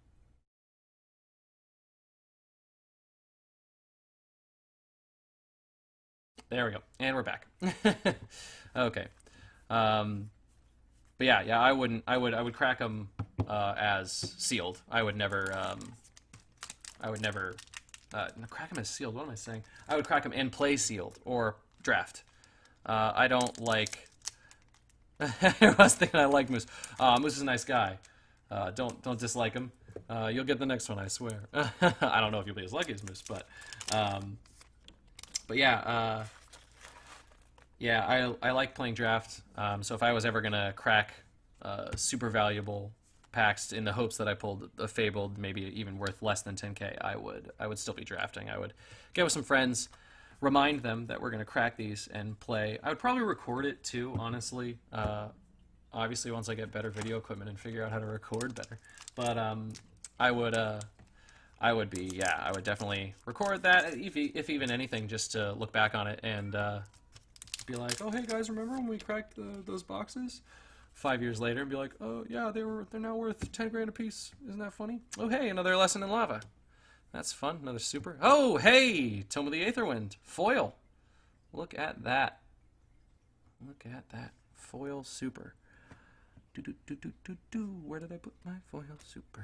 There we go. And we're back. Okay. But yeah, I would crack them as sealed. I would never crack them as sealed. What am I saying? I would crack them and play sealed or draft. I don't like. I was thinking I like Moose. Moose is a nice guy. Don't dislike him. You'll get the next one, I swear. I don't know if you'll be as lucky as Moose, but yeah. I like playing draft. So if I was ever gonna crack super valuable packs in the hopes that I pulled a Fabled, maybe even worth less than 10K, I would still be drafting. I would get with some friends, remind them that we're going to crack these and play. I would probably record it too, honestly. Obviously, once I get better video equipment and figure out how to record better. But I would definitely record that, if even anything, just to look back on it and be like, oh hey guys, remember when we cracked those boxes? 5 years later, and be like, oh yeah, they're now worth 10 grand a piece. Isn't that funny? Oh hey, another lesson in lava. That's fun. Another super. Oh, hey! Tome of the Aetherwind. Foil. Look at that. Look at that. Foil super. Where did I put my foil supers?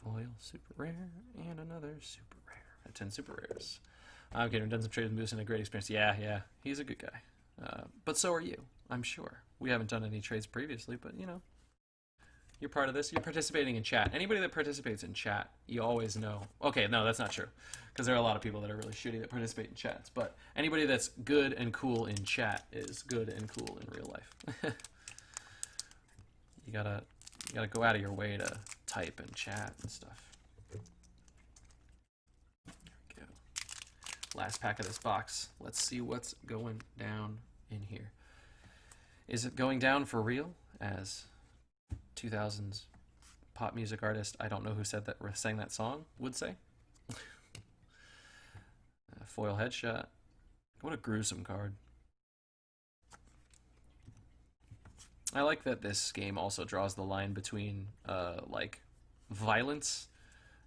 Foil super rare and another super rare. I have 10 super rares. I'm kidding. I've done some trades with Moose and a great experience. Yeah. He's a good guy. But so are you, I'm sure. We haven't done any trades previously, but you know. You're part of this. You're participating in chat. Anybody that participates in chat, you always know. Okay, no, that's not true. Because there are a lot of people that are really shitty that participate in chats. But anybody that's good and cool in chat is good and cool in real life. You gotta go out of your way to type and chat and stuff. There we go. Last pack of this box. Let's see what's going down in here. Is it going down for real? As 2000s pop music artist, I don't know who said that, sang that song, would say. Foil headshot. What a gruesome card. I like that this game also draws the line between like violence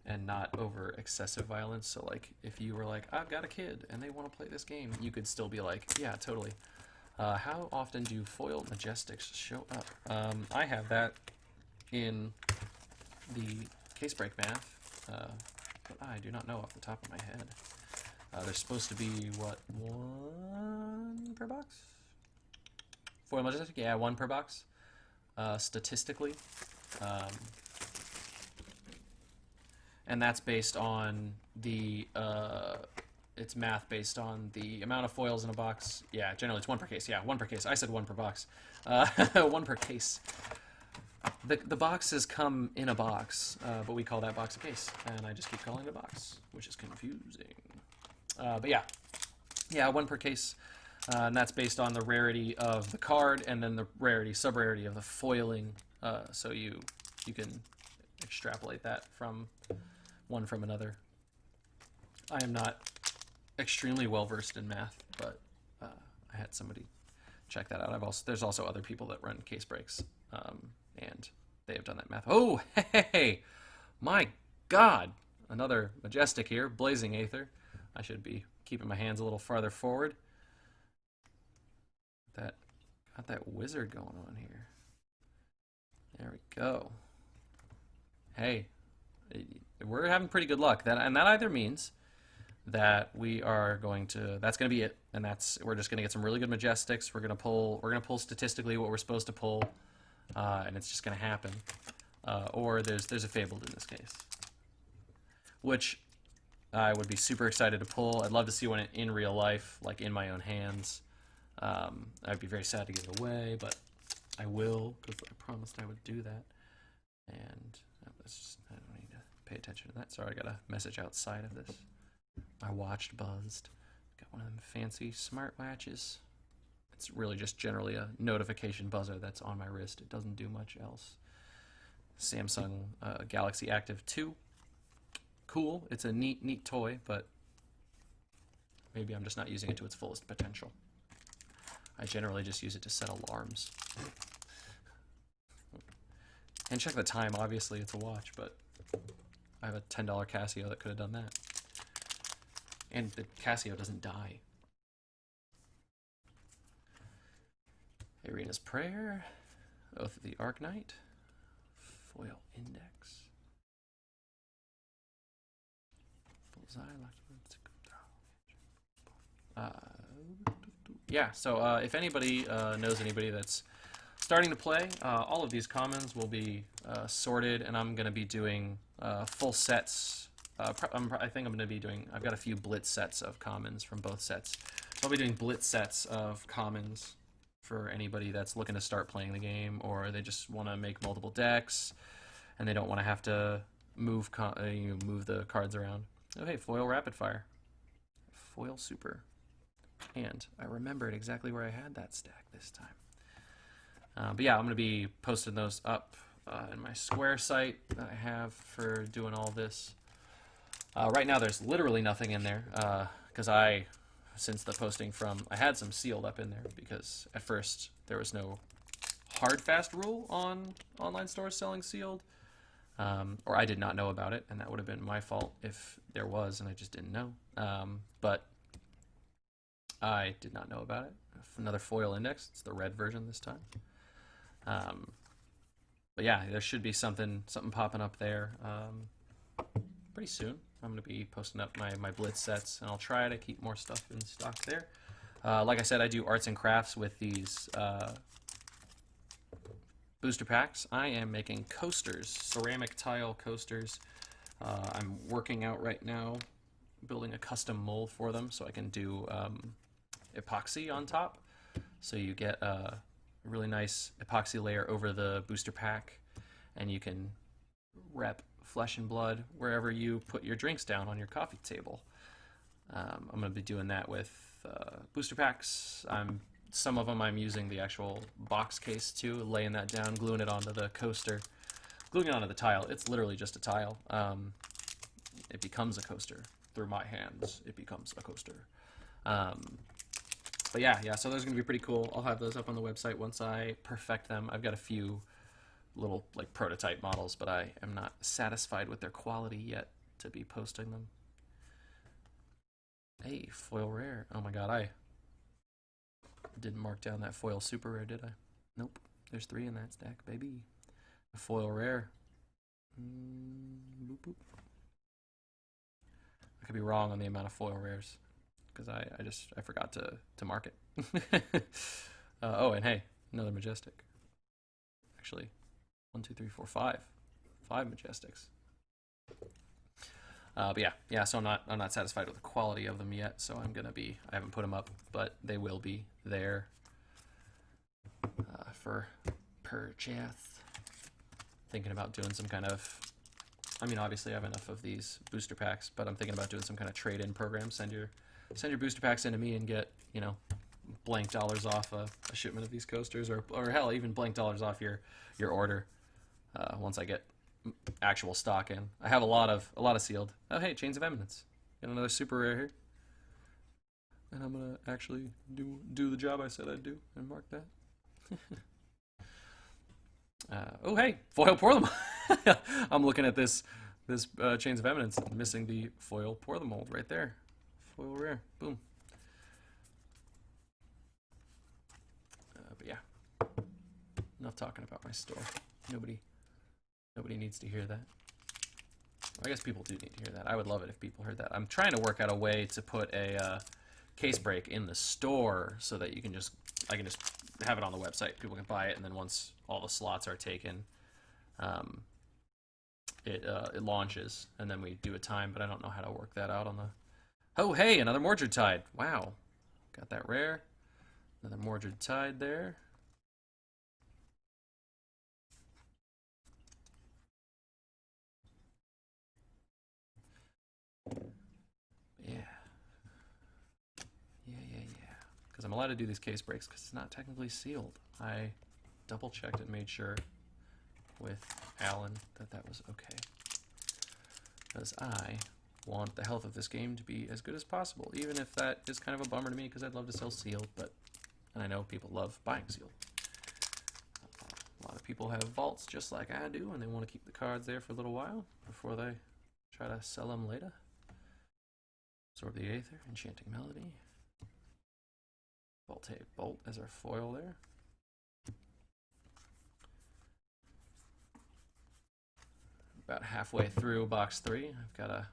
and not over excessive violence. So like if you were like, I've got a kid and they want to play this game, you could still be like, yeah, totally. How often do foil majestics show up? I have that in the case break math, but I do not know off the top of my head. There's supposed to be, what, 1 per box? Foil majestic? Yeah, 1 per box, statistically. And that's based on the, it's math based on the amount of foils in a box. Yeah, generally it's 1 per case. Yeah, 1 per case. I said 1 per box. 1 per case. The boxes come in a box, but we call that box a case. And I just keep calling it a box, which is confusing. But yeah, 1 per case. And that's based on the rarity of the card and then the rarity, sub-rarity of the foiling. So you can extrapolate that from one from another. I am not extremely well versed in math, but I had somebody check that out. There's also other people that run case breaks, and they have done that math. Oh, hey, my God! Another majestic here, Blazing Aether. I should be keeping my hands a little farther forward. Got that wizard going on here. There we go. Hey, we're having pretty good luck. That either means that we are going to, that's going to be it, and we're just going to get some really good majestics. We're going to pull statistically what we're supposed to pull, and it's just going to happen. Or there's a fabled in this case, which I would be super excited to pull. I'd love to see one in real life, like in my own hands. I'd be very sad to give it away, but I will, because I promised I would do that. And I don't need to pay attention to that. Sorry, I got a message outside of this. My watch buzzed. Got one of them fancy smart watches. It's really just generally a notification buzzer that's on my wrist. It doesn't do much else. Samsung Galaxy Active 2. Cool. It's a neat toy, but maybe I'm just not using it to its fullest potential. I generally just use it to set alarms. And check the time. Obviously, it's a watch, but I have a $10 Casio that could have done that. And the Casio doesn't die. Arena's Prayer, Oath of the Arc Knight, Foil Index, yeah, so if anybody knows anybody that's starting to play, all of these commons will be sorted, and I'm going to be doing full sets. I think I'm going to be doing, I've got a few blitz sets of commons from both sets. So I'll be doing blitz sets of commons for anybody that's looking to start playing the game, or they just want to make multiple decks, and they don't want to have to move the cards around. Oh, hey, foil rapid fire. Foil super. And I remembered exactly where I had that stack this time. But yeah, I'm going to be posting those up in my Square site that I have for doing all this. Right now there's literally nothing in there, because since the posting I had some sealed up in there, because at first there was no hard fast rule on online stores selling sealed, or I did not know about it, and that would have been my fault if there was and I just didn't know. But I did not know about it. Another foil index. It's the red version this time. But yeah, there should be something popping up there pretty soon. I'm going to be posting up my blitz sets, and I'll try to keep more stuff in stock there. Like I said, I do arts and crafts with these booster packs. I am making coasters, ceramic tile coasters. I'm working out right now, building a custom mold for them so I can do epoxy on top. So you get a really nice epoxy layer over the booster pack, and you can rep flesh and blood wherever you put your drinks down on your coffee table. I'm going to be doing that with booster packs. Some of them I'm using the actual box case too, laying that down, gluing it onto the coaster, gluing it onto the tile. It's literally just a tile. It becomes a coaster. Through my hands, it becomes a coaster. But yeah, so those are going to be pretty cool. I'll have those up on the website once I perfect them. I've got a few little like prototype models, but I am not satisfied with their quality yet to be posting them. Hey, foil rare. Oh my god, I didn't mark down that foil super rare, did I? Nope. There's 3 in that stack, baby. A foil rare. Boop, boop. I could be wrong on the amount of foil rares because I forgot to mark it. Oh, and hey, another majestic. Actually, 1, 2, 3, 4, 5. 5 majestics. But yeah. So I'm not satisfied with the quality of them yet. So I haven't put them up, but they will be there for purchase. Thinking about doing some kind of. I mean, obviously I have enough of these booster packs, but I'm thinking about doing some kind of trade-in program. Send your booster packs into me and get blank dollars off a shipment of these coasters, or hell, even blank dollars off your order once I get actual stock in. I have a lot of sealed. Oh hey, Chains of Eminence. Got another super rare here, and I'm gonna actually do the job I said I'd do and mark that. Oh hey, foil pour them. I'm looking at this Chains of Eminence, missing the foil pour the mold right there. Foil rare, boom. But yeah, enough talking about my store. Nobody needs to hear that. I guess people do need to hear that. I would love it if people heard that. I'm trying to work out a way to put a case break in the store so that I can just have it on the website. People can buy it, and then once all the slots are taken, it launches, and then we do a time. But I don't know how to work that out on the. Oh hey, another Mordred Tide. Wow, got that rare. Another Mordred Tide there. Because I'm allowed to do these case breaks because it's not technically sealed. I double checked and made sure with Alan that was okay. Because I want the health of this game to be as good as possible, even if that is kind of a bummer to me because I'd love to sell sealed, and I know people love buying sealed. A lot of people have vaults just like I do, and they want to keep the cards there for a little while before they try to sell them later. Absorb the Aether, Enchanting Melody. Voltaic Bolt as our foil there. About halfway through box 3. I've got a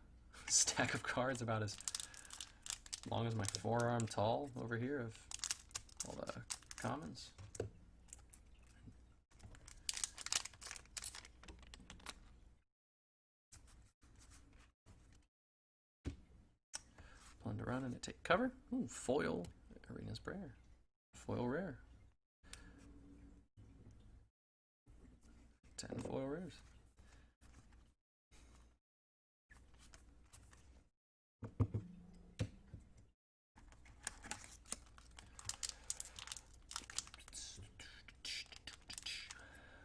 stack of cards about as long as my forearm tall over here of all the commons. Plunder run and take cover. Ooh, foil. Arena's Prayer. Foil rare. 10 foil rares.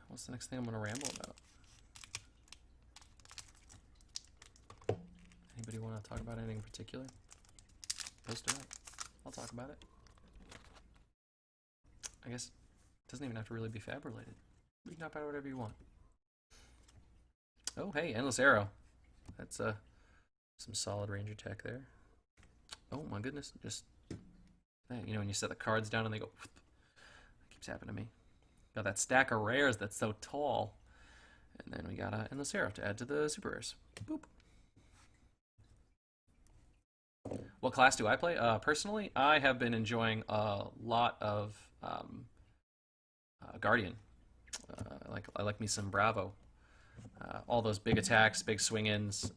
What's the next thing I'm going to ramble about? Anybody want to talk about anything in particular? Post it up. I'll talk about it. I guess it doesn't even have to really be Fab related. You can talk about whatever you want. Oh, hey, Endless Arrow. That's some solid Ranger tech there. Oh my goodness, just when you set the cards down and they go, that keeps happening to me. Got that stack of rares that's so tall, and then we got Endless Arrow to add to the super rares. Boop. What class do I play? Personally, I have been enjoying a lot of Guardian. I like me some Bravo. All those big attacks, big swing-ins,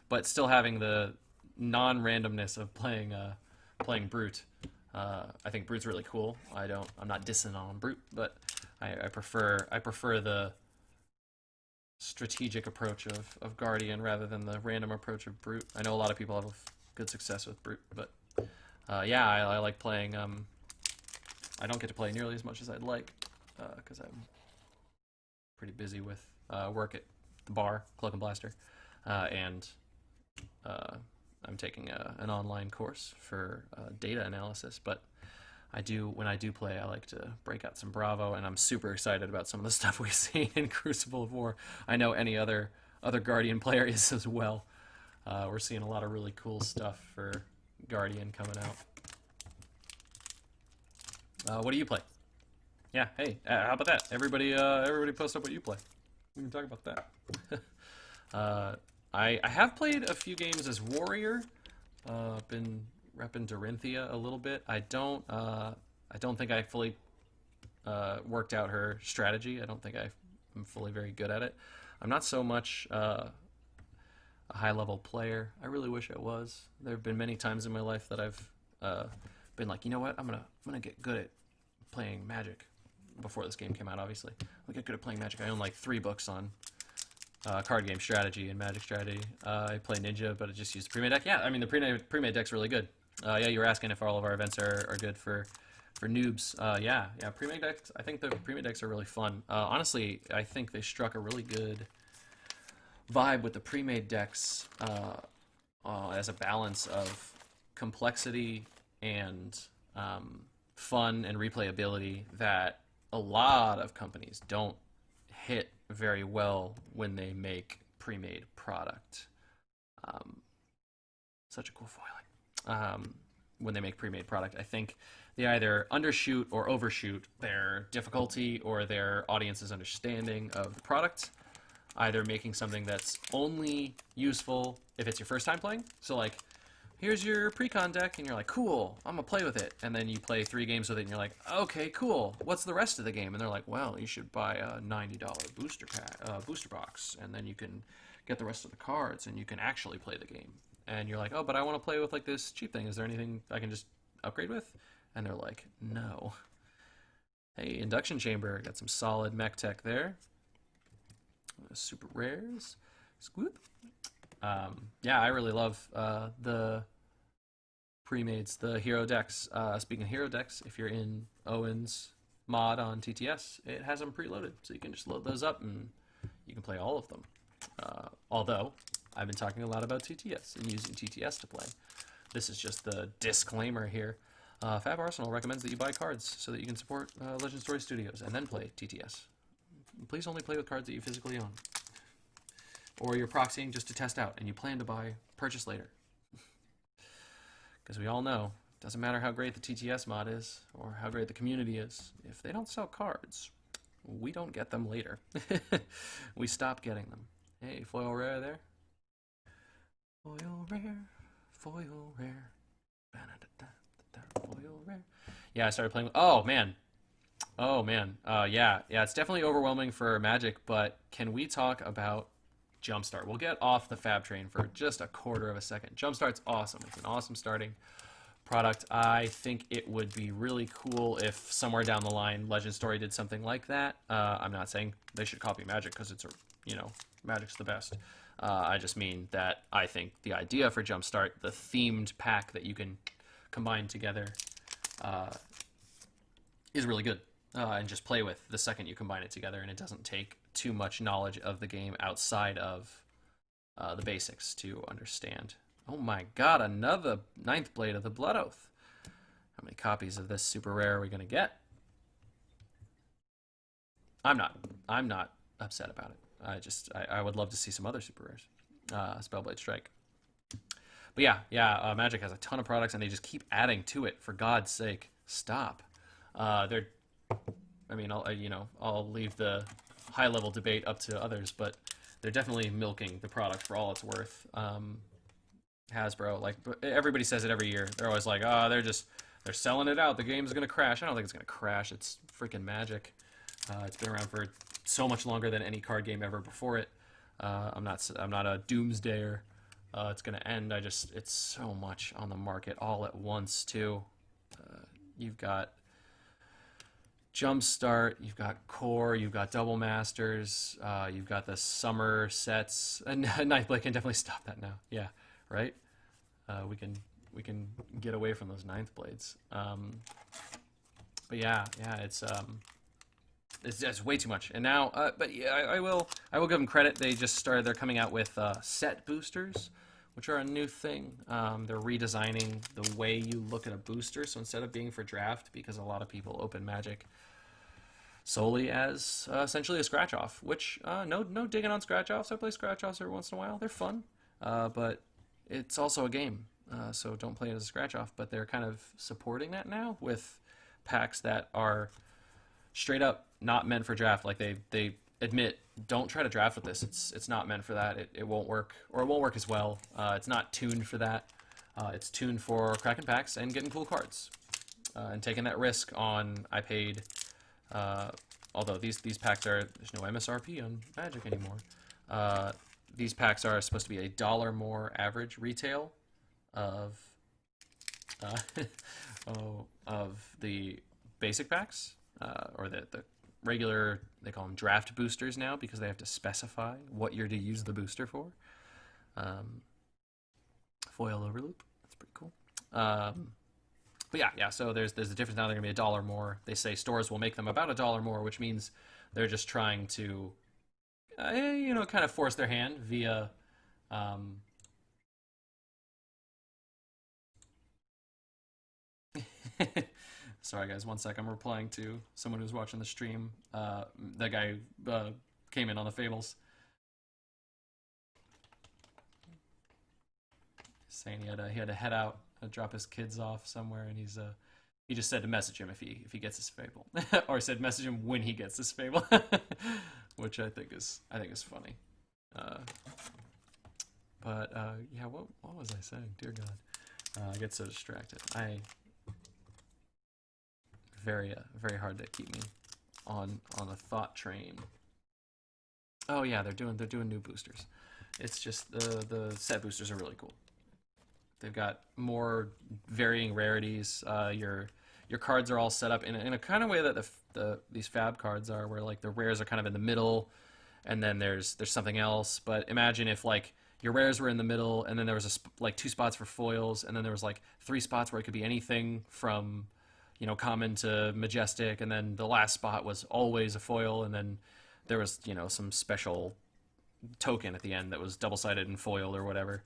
but still having the non-randomness of playing Brute. I think Brute's really cool. I'm not dissing on Brute, but I prefer the strategic approach of Guardian rather than the random approach of Brute. I know a lot of people have good success with Brute, but yeah, I like playing. I don't get to play nearly as much as I'd like because I'm pretty busy with work at the bar, Cloak and Blaster, and I'm taking an online course for data analysis. But when I do play, I like to break out some Bravo, and I'm super excited about some of the stuff we've seen in Crucible of War. I know any other Guardian player is as well. We're seeing a lot of really cool stuff for Guardian coming out. What do you play? Yeah, hey, how about that? Everybody post up what you play. We can talk about that. I have played a few games as Warrior. Been repping Dorinthia a little bit. I don't think I fully worked out her strategy. I don't think I'm fully very good at it. I'm not so much a high-level player. I really wish I was. There have been many times in my life that I've been like, you know what, I'm gonna get good at playing Magic. Before this game came out, obviously, I get good at playing Magic. I own like 3 books on card game strategy and Magic strategy. I play Ninja, but I just use the pre-made deck. Yeah, I mean the pre-made deck's really good. Yeah, you were asking if all of our events are good for noobs. Yeah, pre-made decks. I think the pre-made decks are really fun. Honestly, I think they struck a really good vibe with the pre-made decks as a balance of complexity and fun and replayability that a lot of companies don't hit very well when they make pre-made product. Such a cool foiling. When they make pre-made product, I think they either undershoot or overshoot their difficulty or their audience's understanding of the product. Either making something that's only useful if it's your first time playing. So like, here's your pre-con deck, and you're like, cool, I'm gonna play with it. And then you play 3 games with it, and you're like, okay, cool. What's the rest of the game? And they're like, well, you should buy a $90 booster box, and then you can get the rest of the cards, and you can actually play the game. And you're like, oh, but I want to play with like this cheap thing. Is there anything I can just upgrade with? And they're like, no. Hey, Induction Chamber, got some solid mech tech there. Super rares. Scoop. Yeah, I really love the pre-mades, the hero decks. Speaking of hero decks, if you're in Owen's mod on TTS, it has them preloaded, so you can just load those up and you can play all of them. Although, I've been talking a lot about TTS and using TTS to play. This is just the disclaimer here. FabArsenal recommends that you buy cards so that you can support Legend Story Studios and then play TTS. Please only play with cards that you physically own. Or you're proxying just to test out and you plan to purchase later. Because we all know, it doesn't matter how great the TTS mod is or how great the community is. If they don't sell cards, we don't get them later. We stop getting them. Hey, foil rare there. Foil rare, foil rare. Foil rare. Yeah, I started playing with... Oh, man. Yeah, it's definitely overwhelming for Magic, but can we talk about Jumpstart? We'll get off the Fab train for just a quarter of a second. Jumpstart's awesome. It's an awesome starting product. I think it would be really cool if somewhere down the line Legend Story did something like that. I'm not saying they should copy Magic because it's Magic's the best. I just mean that I think the idea for Jumpstart, the themed pack that you can combine together, is really good. And just play with the second you combine it together, and it doesn't take too much knowledge of the game outside of the basics to understand. Oh my god, another 9th Blade of the Blood Oath. How many copies of this super rare are we going to get? I'm not upset about it. I would love to see some other super rares. Spellblade Strike. But yeah, Magic has a ton of products, and they just keep adding to it. For God's sake, stop. I'll leave the high-level debate up to others, but they're definitely milking the product for all it's worth. Hasbro, like, everybody says it every year. They're always like, they're selling it out. The game's gonna crash. I don't think it's gonna crash. It's freaking Magic. It's been around for so much longer than any card game ever before it. I'm not a doomsdayer. It's gonna end. It's so much on the market all at once too. You've got Jumpstart, you've got Core, you've got Double Masters, you've got the summer sets. And Ninth Blade can definitely stop that now. Yeah, right. We can get away from those Ninth Blades. But yeah, it's way too much. And now, but yeah, I will give them credit. They're coming out with set boosters, which are a new thing. They're redesigning the way you look at a booster. So instead of being for draft, because a lot of people open Magic solely as essentially a scratch off, which no digging on scratch offs. I play scratch offs every once in a while. They're fun, but it's also a game, so don't play it as a scratch off. But they're kind of supporting that now with packs that are straight up not meant for draft. Like they admit, don't try to draft with this. It's not meant for that. It won't work, or it won't work as well. It's not tuned for that. It's tuned for cracking packs and getting cool cards, and taking that risk on. I paid. Although these packs are, there's no MSRP on Magic anymore. These packs are supposed to be $1 more average retail of of the basic packs, or the regular, they call them draft boosters now because they have to specify what you're to use the booster for. Foil overloop, that's pretty cool. But yeah, so there's a difference now. They're going to be $1 more. They say stores will make them about $1 more, which means they're just trying to, kind of force their hand via, sorry guys, one sec. I'm replying to someone who's watching the stream. That guy came in on the Fables, saying he had to head out, drop his kids off somewhere, and he just said to message him if he gets his Fable, or he said message him when he gets his Fable, which I think is funny. But yeah, what was I saying? Dear God, I get so distracted. Very hard to keep me on the thought train. Oh yeah, they're doing new boosters. It's just the set boosters are really cool. They've got more varying rarities. Your cards are all set up in a kind of way that these Fab cards are, where like the rares are kind of in the middle, and then there's something else. But imagine if like your rares were in the middle, and then there was like 2 spots for foils, and then there was like 3 spots where it could be anything from, common to majestic, and then the last spot was always a foil, and then there was some special token at the end that was double-sided and foil or whatever.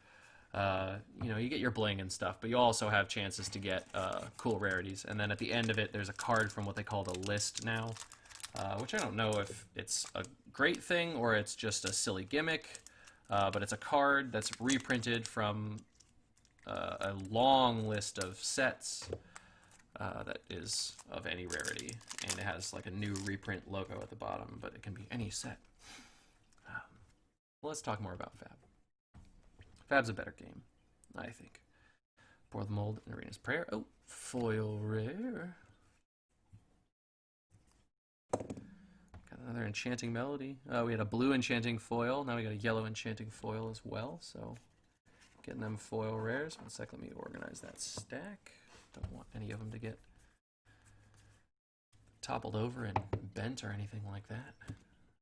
You get your bling and stuff, but you also have chances to get cool rarities. And then at the end of it, there's a card from what they call the list now, which I don't know if it's a great thing or it's just a silly gimmick, but it's a card that's reprinted from a long list of sets that is of any rarity, and it has like a new reprint logo at the bottom, but it can be any set. Well, let's talk more about Fab. Fab's a better game, I think. Pour the Mold and Arena's Prayer. Oh, foil rare. Got another Enchanting Melody. We had a blue Enchanting Foil. Now we got a yellow Enchanting Foil as well. So getting them foil rares. One sec, let me organize that stack. Don't want any of them to get toppled over and bent or anything like that.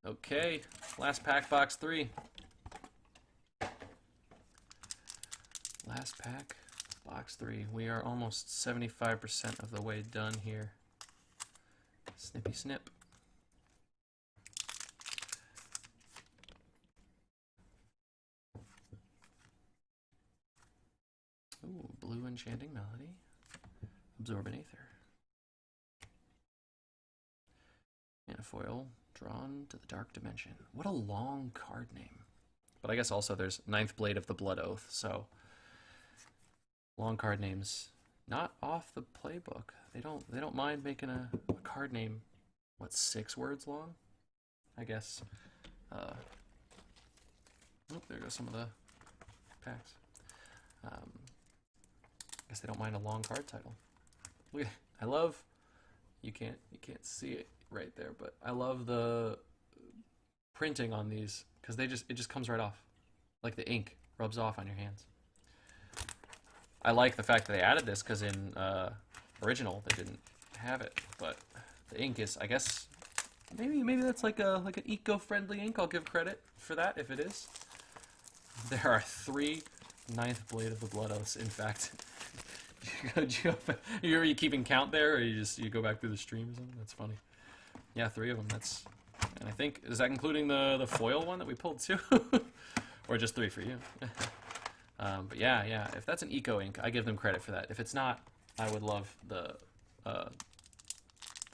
Okay, last pack, box 3. Last pack, box 3. We are almost 75% of the way done here. Snippy snip. Ooh, blue Enchanting Melody. Absorbent Aether. And a foil, Drawn to the Dark Dimension. What a long card name. But I guess also there's Ninth Blade of the Blood Oath, so long card names not off the playbook. They don't mind making a card name, what, 6 words long? I guess. Oh, there goes some of the packs. I guess they don't mind a long card title. Look, I love, you can't see it right there, but I love the printing on these because it just comes right off, like the ink rubs off on your hands. I like the fact that they added this because in original they didn't have it, but the ink is, I guess, maybe that's like an eco-friendly ink. I'll give credit for that if it is. There are 3 Ninth Blade of the Blood Oaths, in fact. Are you keeping count there, or you go back through the stream or something? That's funny. Yeah, 3 of them. And I think, is that including the foil one that we pulled too, or just 3 for you? But yeah, if that's an eco ink, I give them credit for that. If it's not, I would love the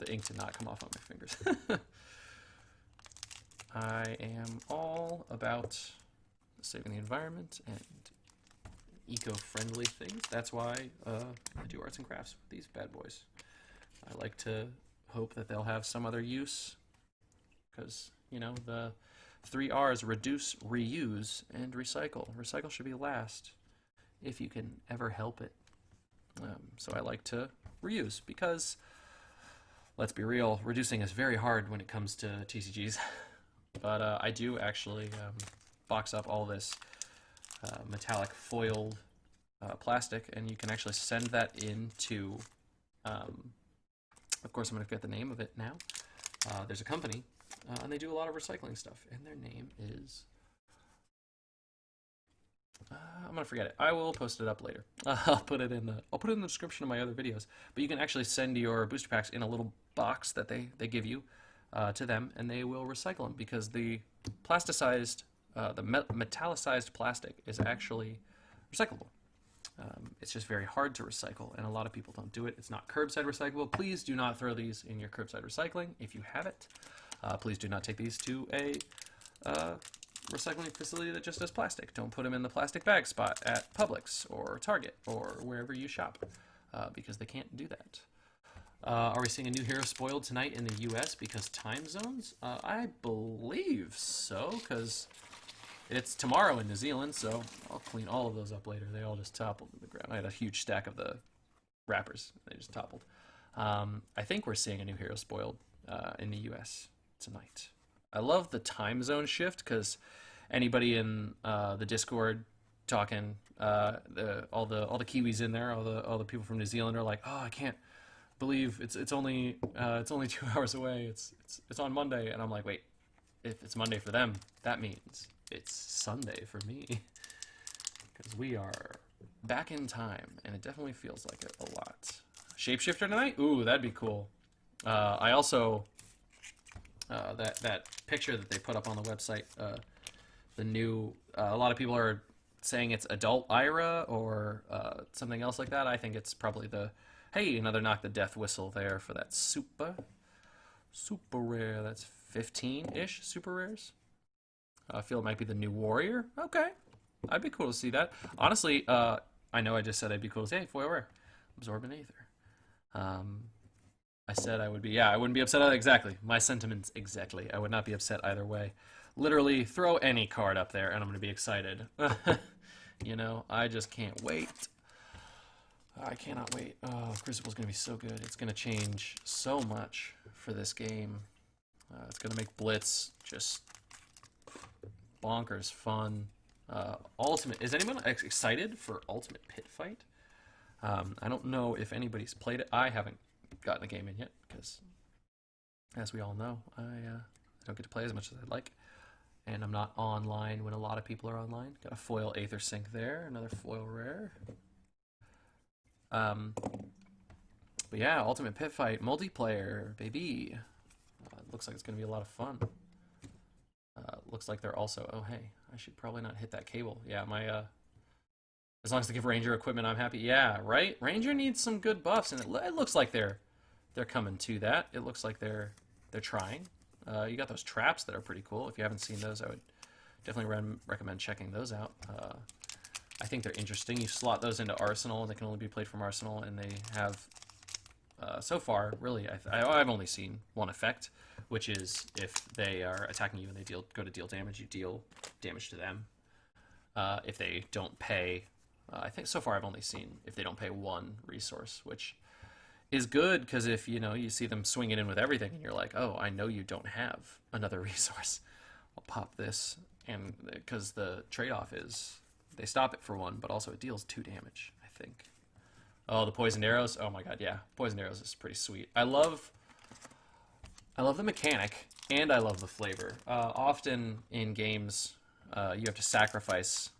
ink to not come off on my fingers. I am all about saving the environment and eco-friendly things. That's why I do arts and crafts with these bad boys. I like to hope that they'll have some other use, because, you know, the 3 R's: reduce, reuse, and recycle. Recycle should be last if you can ever help it. So I like to reuse because, let's be real, reducing is very hard when it comes to TCGs. But I do actually box up all this metallic foiled plastic, and you can actually send that into, of course I'm going to forget the name of it now. There's a company, and they do a lot of recycling stuff, and their name is, I'm going to forget it. I will post it up later. I'll put it in the description of my other videos. But you can actually send your booster packs in a little box that they give you to them, and they will recycle them, because the plasticized, the metallicized plastic is actually recyclable. It's just very hard to recycle, and a lot of people don't do it. It's not curbside recyclable. Please do not throw these in your curbside recycling if you have it. Please do not take these to a recycling facility that just does plastic. Don't put them in the plastic bag spot at Publix or Target or wherever you shop, because they can't do that. Are we seeing a new hero spoiled tonight in the US because time zones? I believe so, because it's tomorrow in New Zealand, so I'll clean all of those up later. They all just toppled to the ground. I had a huge stack of the wrappers. They just toppled. I think we're seeing a new hero spoiled in the US tonight. I love the time zone shift, because anybody in the Discord talking, all the Kiwis in there, all the people from New Zealand are like, oh, I can't believe it's only 2 hours away. It's on Monday, and I'm like, wait, if it's Monday for them, that means it's Sunday for me, because we are back in time, and it definitely feels like it a lot. Shapeshifter tonight? Ooh, that'd be cool. I also that picture that they put up on the website, the new, a lot of people are saying it's adult Ira or something else like that. I think it's probably the, hey, another knock the death whistle there for that super rare. That's 15-ish super rares. I feel it might be the new warrior. Okay, I'd be cool to see that. Honestly, I know I just said I'd be cool to say, hey, foil rare, absorbent aether. I said I would be, yeah, I wouldn't be upset either. Exactly. My sentiments exactly. I would not be upset either way. Literally, throw any card up there, and I'm going to be excited. You know, I just can't wait. I cannot wait. Oh, Crucible's going to be so good. It's going to change so much for this game. It's going to make Blitz just bonkers fun. Ultimate. Is anyone excited for Ultimate Pit Fight? I don't know if anybody's played it. I haven't gotten the game in yet, because, as we all know, I don't get to play as much as I'd like, and I'm not online when a lot of people are online. Got a foil Aether Sync there, another foil rare. But yeah, Ultimate Pit Fight multiplayer, baby. Looks like it's gonna be a lot of fun. Looks like they're also, oh hey, I should probably not hit that cable. Yeah, my as long as they give Ranger equipment, I'm happy. Yeah, right? Ranger needs some good buffs, and it looks like they're coming to that. It looks like they're trying. You got those traps that are pretty cool. If you haven't seen those, I would definitely recommend checking those out. I think they're interesting. You slot those into Arsenal, and they can only be played from Arsenal, and they have, so far, really, I've only seen one effect, which is if they are attacking you and they go to deal damage, you deal damage to them. If they don't pay, I think so far I've only seen if they don't pay one resource, which is good, because if, you know, you see them swing it in with everything and you're like, oh, I know you don't have another resource, I'll pop this, and because the trade-off is they stop it for 1, but also it deals 2 damage, I think. Oh, the poisoned arrows. Oh my god, yeah, poisoned arrows is pretty sweet. I love the mechanic, and I love the flavor. Often in games, you have to sacrifice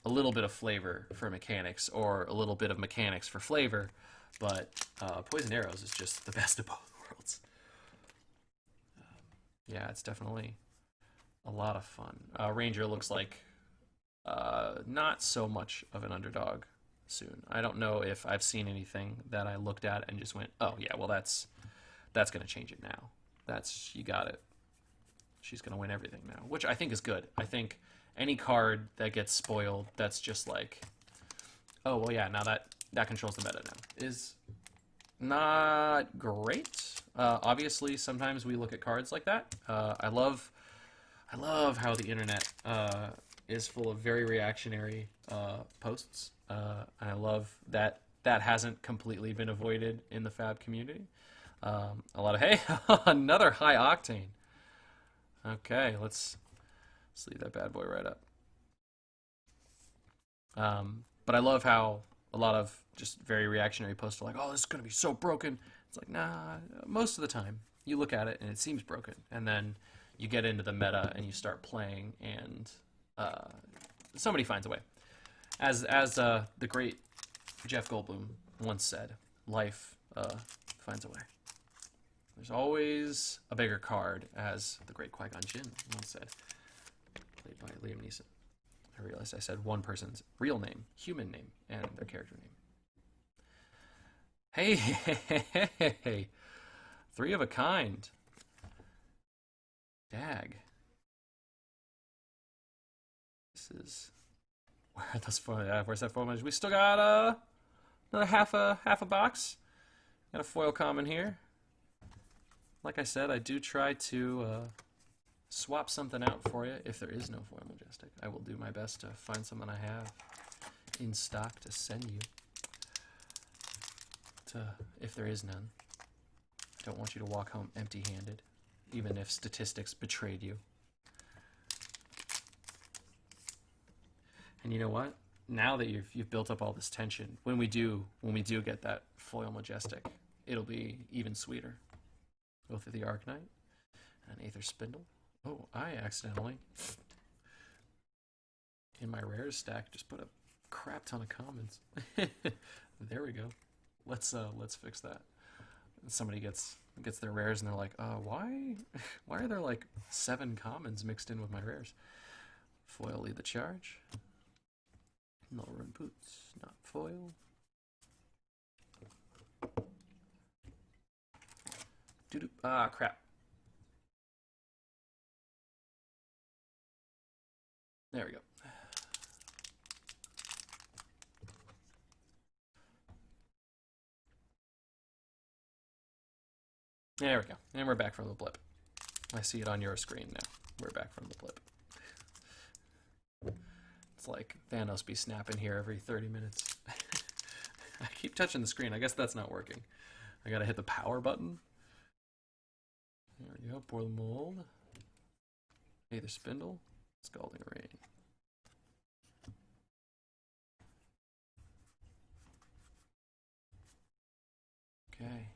a little bit of flavor for mechanics, or a little bit of mechanics for flavor, but poisoned arrows is just the best of both worlds. Yeah, it's definitely a lot of fun. Ranger looks like not so much of an underdog soon. I don't know if I've seen anything that I looked at and just went, oh yeah, well that's going to change it now. You got it. She's going to win everything now, which I think is good. I think any card that gets spoiled, that's just like, oh well, yeah, now that controls the meta now, is not great. Obviously, sometimes we look at cards like that. I love how the internet is full of very reactionary posts. And I love that hasn't completely been avoided in the Fab community. A lot of, hey, another high octane. Okay, let's leave that bad boy right up. But I love how a lot of just very reactionary posts are like, oh, this is going to be so broken. It's like, nah, most of the time you look at it and it seems broken. And then you get into the meta and you start playing and somebody finds a way. As the great Jeff Goldblum once said, life finds a way. There's always a bigger card, as the great Qui-Gon Jinn once said, played by Liam Neeson. I realized I said one person's real name, human name, and their character name. Hey, three of a kind. Dag. This is where are those where's that foil? We still got another half a box. Got a foil common here. Like I said, I do try to swap something out for you if there is no foil majestic. I will do my best to find someone I have in stock to send you. If there is none. I don't want you to walk home empty-handed, even if statistics betrayed you. And you know what? Now that you've built up all this tension, when we do get that foil majestic, it'll be even sweeter. Both of the Arcane and an Aether Spindle. Oh, I accidentally, in my rares stack, just put a crap ton of commons. There we go. Let's fix that. Somebody gets their rares and they're like, why are there like 7 commons mixed in with my rares? Foil lead the charge. Null rune boots, not foil. Doo-doo. Ah, crap. There we go. There we go. And we're back from the blip. I see it on your screen now. We're back from the blip. It's like Thanos be snapping here every 30 minutes. I keep touching the screen. I guess that's not working. I gotta hit the power button. There we go. Pour the mold. Aether Spindle. Scalding Rain. Okay.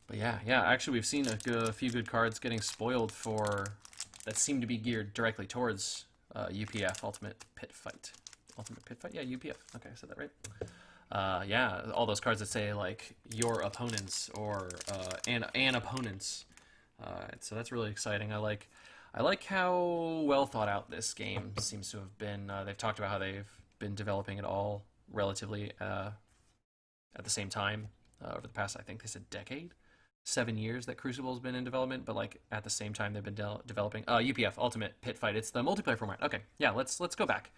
But yeah. Actually, we've seen a few good cards getting spoiled that seem to be geared directly towards UPF, Ultimate Pit Fight. Ultimate Pit Fight? Yeah, UPF. Okay, I said that right. Yeah, all those cards that say like your opponents or an opponent's. So that's really exciting. I like how well thought out this game seems to have been. They've talked about how they've been developing it all relatively at the same time over the past, I think they said decade. 7 years that Crucible's been in development, but like at the same time they've been developing UPF Ultimate Pit Fight. It's the multiplayer format. Okay, yeah, let's go back.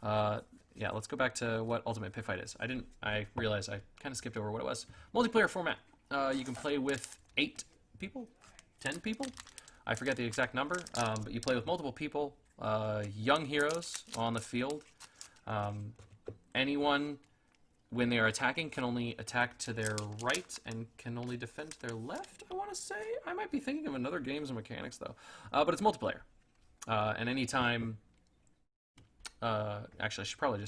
Yeah, let's go back to what Ultimate Pit Fight is. I realized I kind of skipped over what it was. Multiplayer format. You can play with 8 people, 10 people. I forget the exact number, but you play with multiple people, young heroes on the field. Anyone, when they are attacking, can only attack to their right and can only defend to their left, I want to say. I might be thinking of another game's mechanics, though. But it's multiplayer. And anytime... actually, I should probably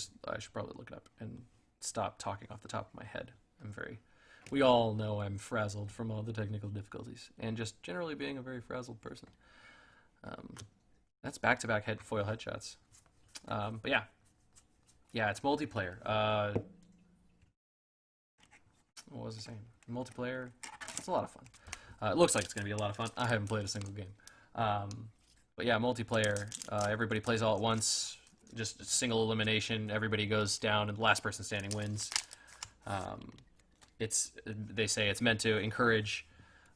look it up and stop talking off the top of my head. We all know I'm frazzled from all the technical difficulties, and just generally being a very frazzled person. That's back-to-back foil headshots. But yeah, it's multiplayer. What was I saying? Multiplayer. It's a lot of fun. It looks like it's going to be a lot of fun. I haven't played a single game. But yeah, multiplayer, everybody plays all at once, just a single elimination, everybody goes down, and the last person standing wins. They say it's meant to encourage,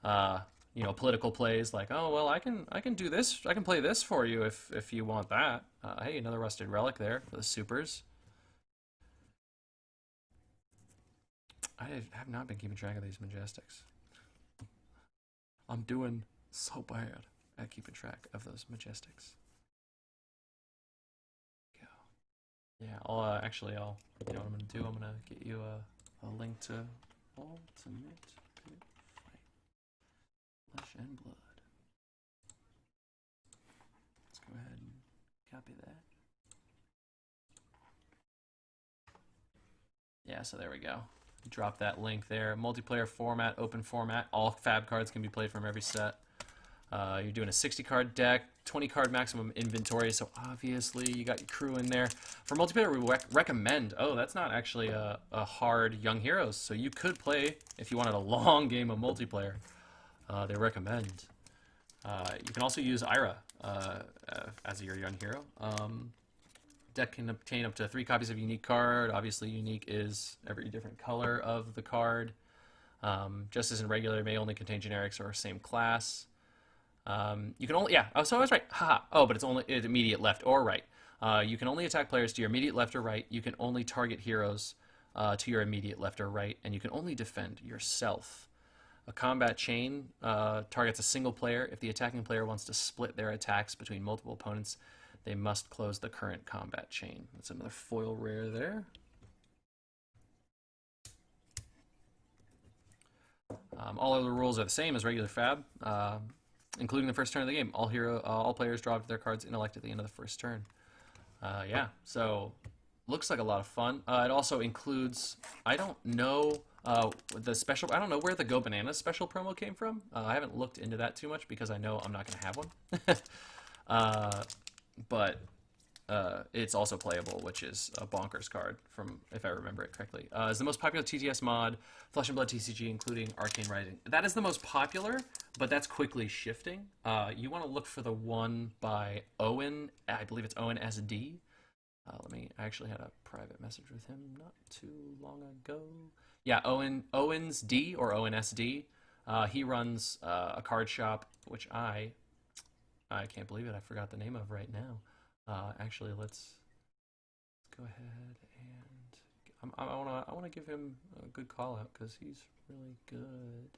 political plays like, oh well, I can do this, I can play this for you if you want that. Hey, another rusted relic there for the supers. I have not been keeping track of these majestics. I'm doing so bad at keeping track of those majestics. Yeah, I'll, you know what I'm gonna do? I'm gonna get you a link to Ultimate Pit Fight, Flesh and Blood. Let's go ahead and copy that. Yeah, so there we go. Drop that link there. Multiplayer format, open format. All Fab cards can be played from every set. You're doing a 60 card deck, 20 card maximum inventory, so obviously you got your crew in there. For multiplayer, we recommend, oh, that's not actually a hard Young Heroes, so you could play, if you wanted a long game of multiplayer, they recommend. You can also use Ira as your Young Hero. Deck can obtain up to 3 copies of unique card. Obviously, unique is every different color of the card. Just as in regular, it may only contain generics or same class. You can only, oh, so I was right. Haha. Oh, but it's only immediate left or right. You can only attack players to your immediate left or right. You can only target heroes to your immediate left or right, and you can only defend yourself. A combat chain targets a single player. If the attacking player wants to split their attacks between multiple opponents, they must close the current combat chain. That's another foil rare there. All other rules are the same as regular Fab, including the first turn of the game. All players draw their cards intellect at the end of the first turn. Yeah, so looks like a lot of fun. It also includes, I don't know the special. I don't know where the Go Bananas special promo came from. I haven't looked into that too much because I know I'm not going to have one. But it's also playable, which is a bonkers card, from if I remember it correctly. It's the most popular TTS mod, Flesh and Blood TCG, including Arcane Rising. That is the most popular, but that's quickly shifting. You want to look for the one by Owen. I believe it's Owen SD. I actually had a private message with him not too long ago. Yeah, Owens D or ONSD. He runs a card shop, which I can't believe it. I forgot the name of right now. Actually, let's go ahead and I want to give him a good call out because he's really good.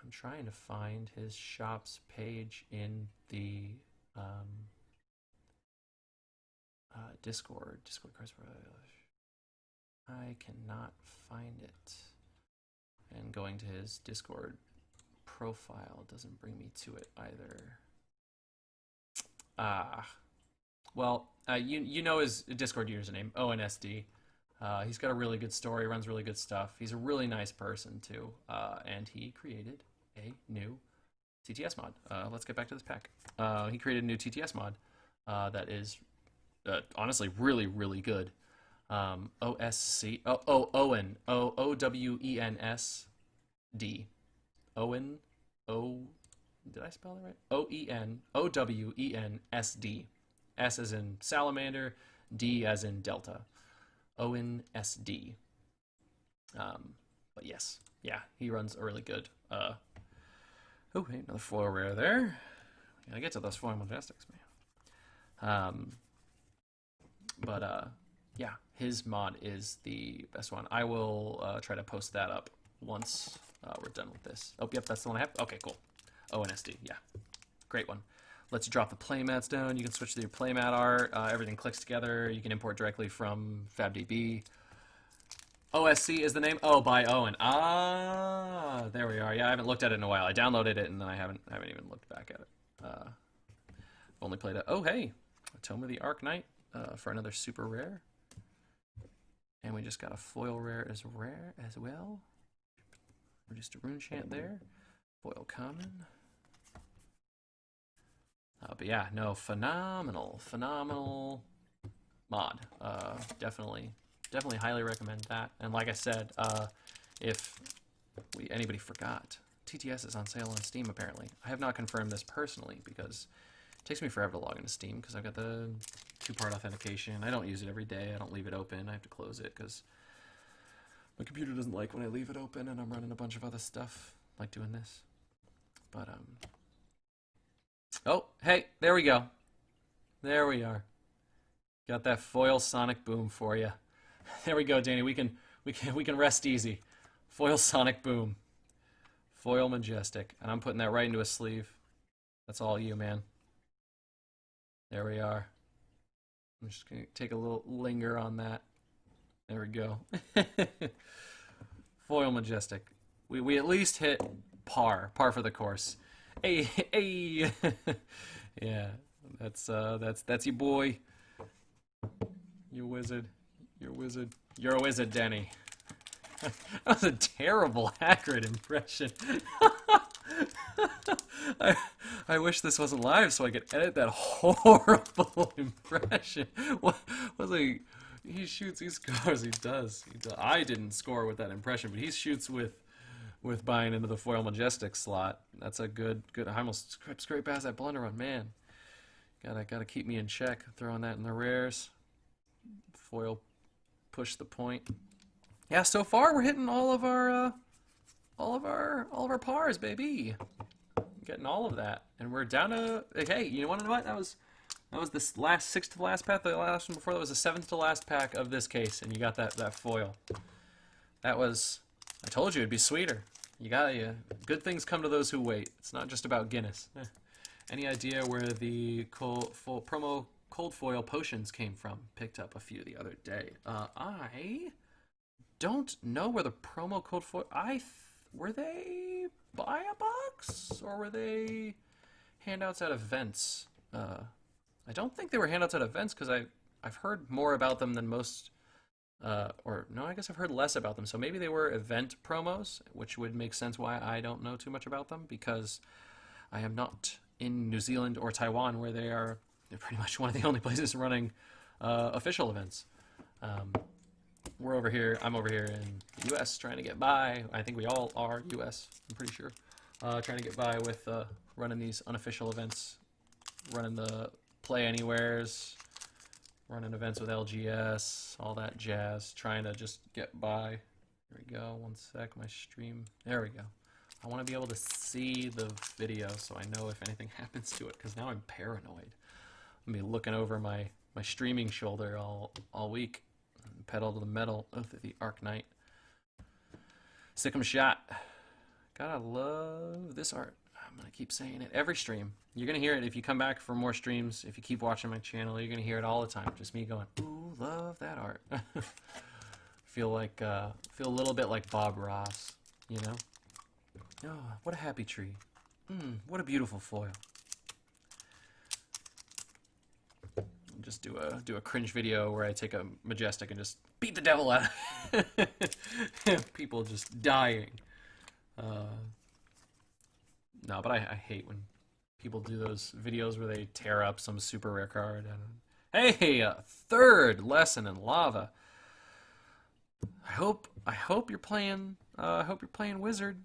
I'm trying to find his shop's page in the Discord cards. I cannot find it, and going to his Discord profile doesn't bring me to it either. Well, you know his Discord username, ONSD. He's got a really good story, runs really good stuff. He's a really nice person too, and he created a new TTS mod. Let's get back to this pack. He created a new TTS mod that is honestly really, really good. Owen, OWENSD. Owen, did I spell that right? OWENSD. S as in salamander, D as in delta. Owen SD. But yes, yeah, he runs a really good. Oh, hey, another foil rare there. Gotta get to those foil majestics, man. Yeah, his mod is the best one. I will try to post that up once we're done with this. Oh, yep, that's the one I have. Okay, cool. ONSD, yeah, great one. Lets you drop the playmats down. You can switch to your playmat art. Everything clicks together. You can import directly from FabDB. OSC is the name. Oh, by Owen. Ah, there we are. Yeah, I haven't looked at it in a while. I downloaded it and then I haven't even looked back at it. Only played it. Oh, hey, Tome of the Arc Knight for another super rare. And we just got a foil rare as well. Just a rune chant there. Foil common. But yeah, no, phenomenal mod. Definitely highly recommend that. And like I said, if anybody forgot, TTS is on sale on Steam apparently. I have not confirmed this personally because Takes me forever to log into Steam because I've got the two-part authentication. I don't use it every day. I don't leave it open. I have to close it because my computer doesn't like when I leave it open and I'm running a bunch of other stuff, like doing this. But, oh, hey, there we go. There we are. Got that foil sonic boom for you. There we go, Danny. We can rest easy. Foil sonic boom. Foil majestic. And I'm putting that right into a sleeve. That's all you, man. There we are. I'm just going to take a little linger on that. There we go. Foil majestic. We at least hit par for the course. Hey, hey. Yeah, that's your boy. You wizard. You're a wizard. You're a wizard, Danny. That was a terrible Hagrid impression. I wish this wasn't live so I could edit that horrible impression. What was he? He shoots, he scores, he does. I didn't score with that impression, but he shoots with buying into the foil majestic slot. That's a good. I almost scrape past that blunder run, man. Gotta keep me in check. Throwing that in the rares. Foil, push the point. Yeah, so far we're hitting all of our pars, baby. Getting all of that, and we're down to. Hey, you want to know what? That was this last sixth to the last pack. The last one before that was the seventh to last pack of this case, and you got that foil. That was. I told you it'd be sweeter. Good things come to those who wait. It's not just about Guinness. Any idea where the promo cold foil potions came from? Picked up a few the other day. I don't know where the promo cold foil. Were they buy a box or were they handouts at events? I don't think they were handouts at events because I've heard more about them than most. Or no, I guess I've heard less about them. So maybe they were event promos, which would make sense why I don't know too much about them because I am not in New Zealand or Taiwan where they're pretty much one of the only places running official events. We're over here. I'm over here in the U.S. trying to get by. I think we all are U.S. I'm pretty sure. Trying to get by with running these unofficial events, running the Play Anywheres, running events with LGS, all that jazz. Trying to just get by. Here we go. One sec. My stream. There we go. I want to be able to see the video so I know if anything happens to it because now I'm paranoid. I'm gonna be looking over my streaming shoulder all week. Pedal to the metal of the Arcane. Sick'em shot. Gotta love this art. I'm gonna keep saying it every stream. You're gonna hear it if you come back for more streams. If you keep watching my channel, you're gonna hear it all the time. Just me going, ooh, love that art. feel a little bit like Bob Ross, you know? Oh, what a happy tree. What a beautiful foil. Just do a cringe video where I take a majestic and just beat the devil out of people just dying. No, but I hate when people do those videos where they tear up some super rare card. And hey, a third lesson in lava. I hope you're playing. I hope you're playing wizard.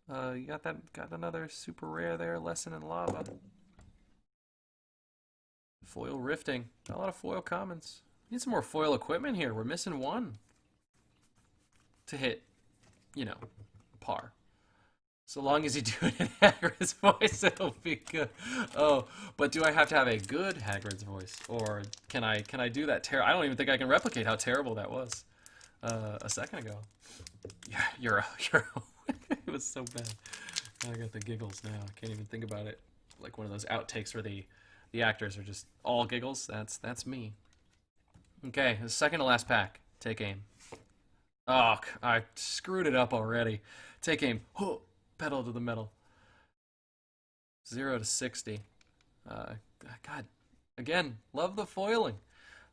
You got another super rare there, lesson in lava. Foil rifting. Got a lot of foil commons. Need some more foil equipment here. We're missing one to hit, par. So long as you do it in Hagrid's voice, it'll be good. Oh, but do I have to have a good Hagrid's voice, or can I do that? I don't even think I can replicate how terrible that was a second ago. You're it was so bad. I got the giggles now. I can't even think about it. Like one of those outtakes where the actors are just all giggles. That's me. Okay, the second to last pack. Take aim. Oh, I screwed it up already. Take aim. Oh, pedal to the metal. 0 to 60. God, again, love the foiling.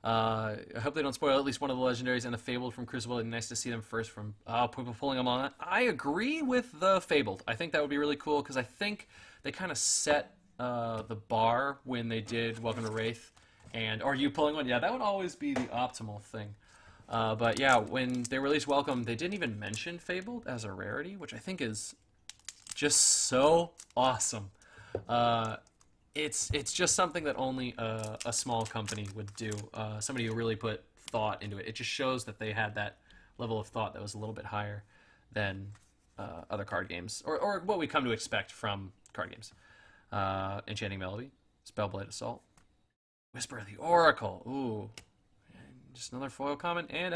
I hope they don't spoil at least one of the legendaries and the Fabled from Crucible. It'd be nice to see them first from people pulling them on that. I agree with the Fabled. I think that would be really cool because I think they kind of set the bar when they did Welcome to Wraith. And are you pulling one? Yeah, that would always be the optimal thing. But yeah, when they released Welcome, they didn't even mention Fabled as a rarity, which I think is just so awesome. it's just something that only a small company would do. Somebody who really put thought into it. It just shows that they had that level of thought that was a little bit higher than other card games, or what we come to expect from card games. Enchanting Melody, Spellblade Assault, Whisper of the Oracle. Ooh, and just another foil common, and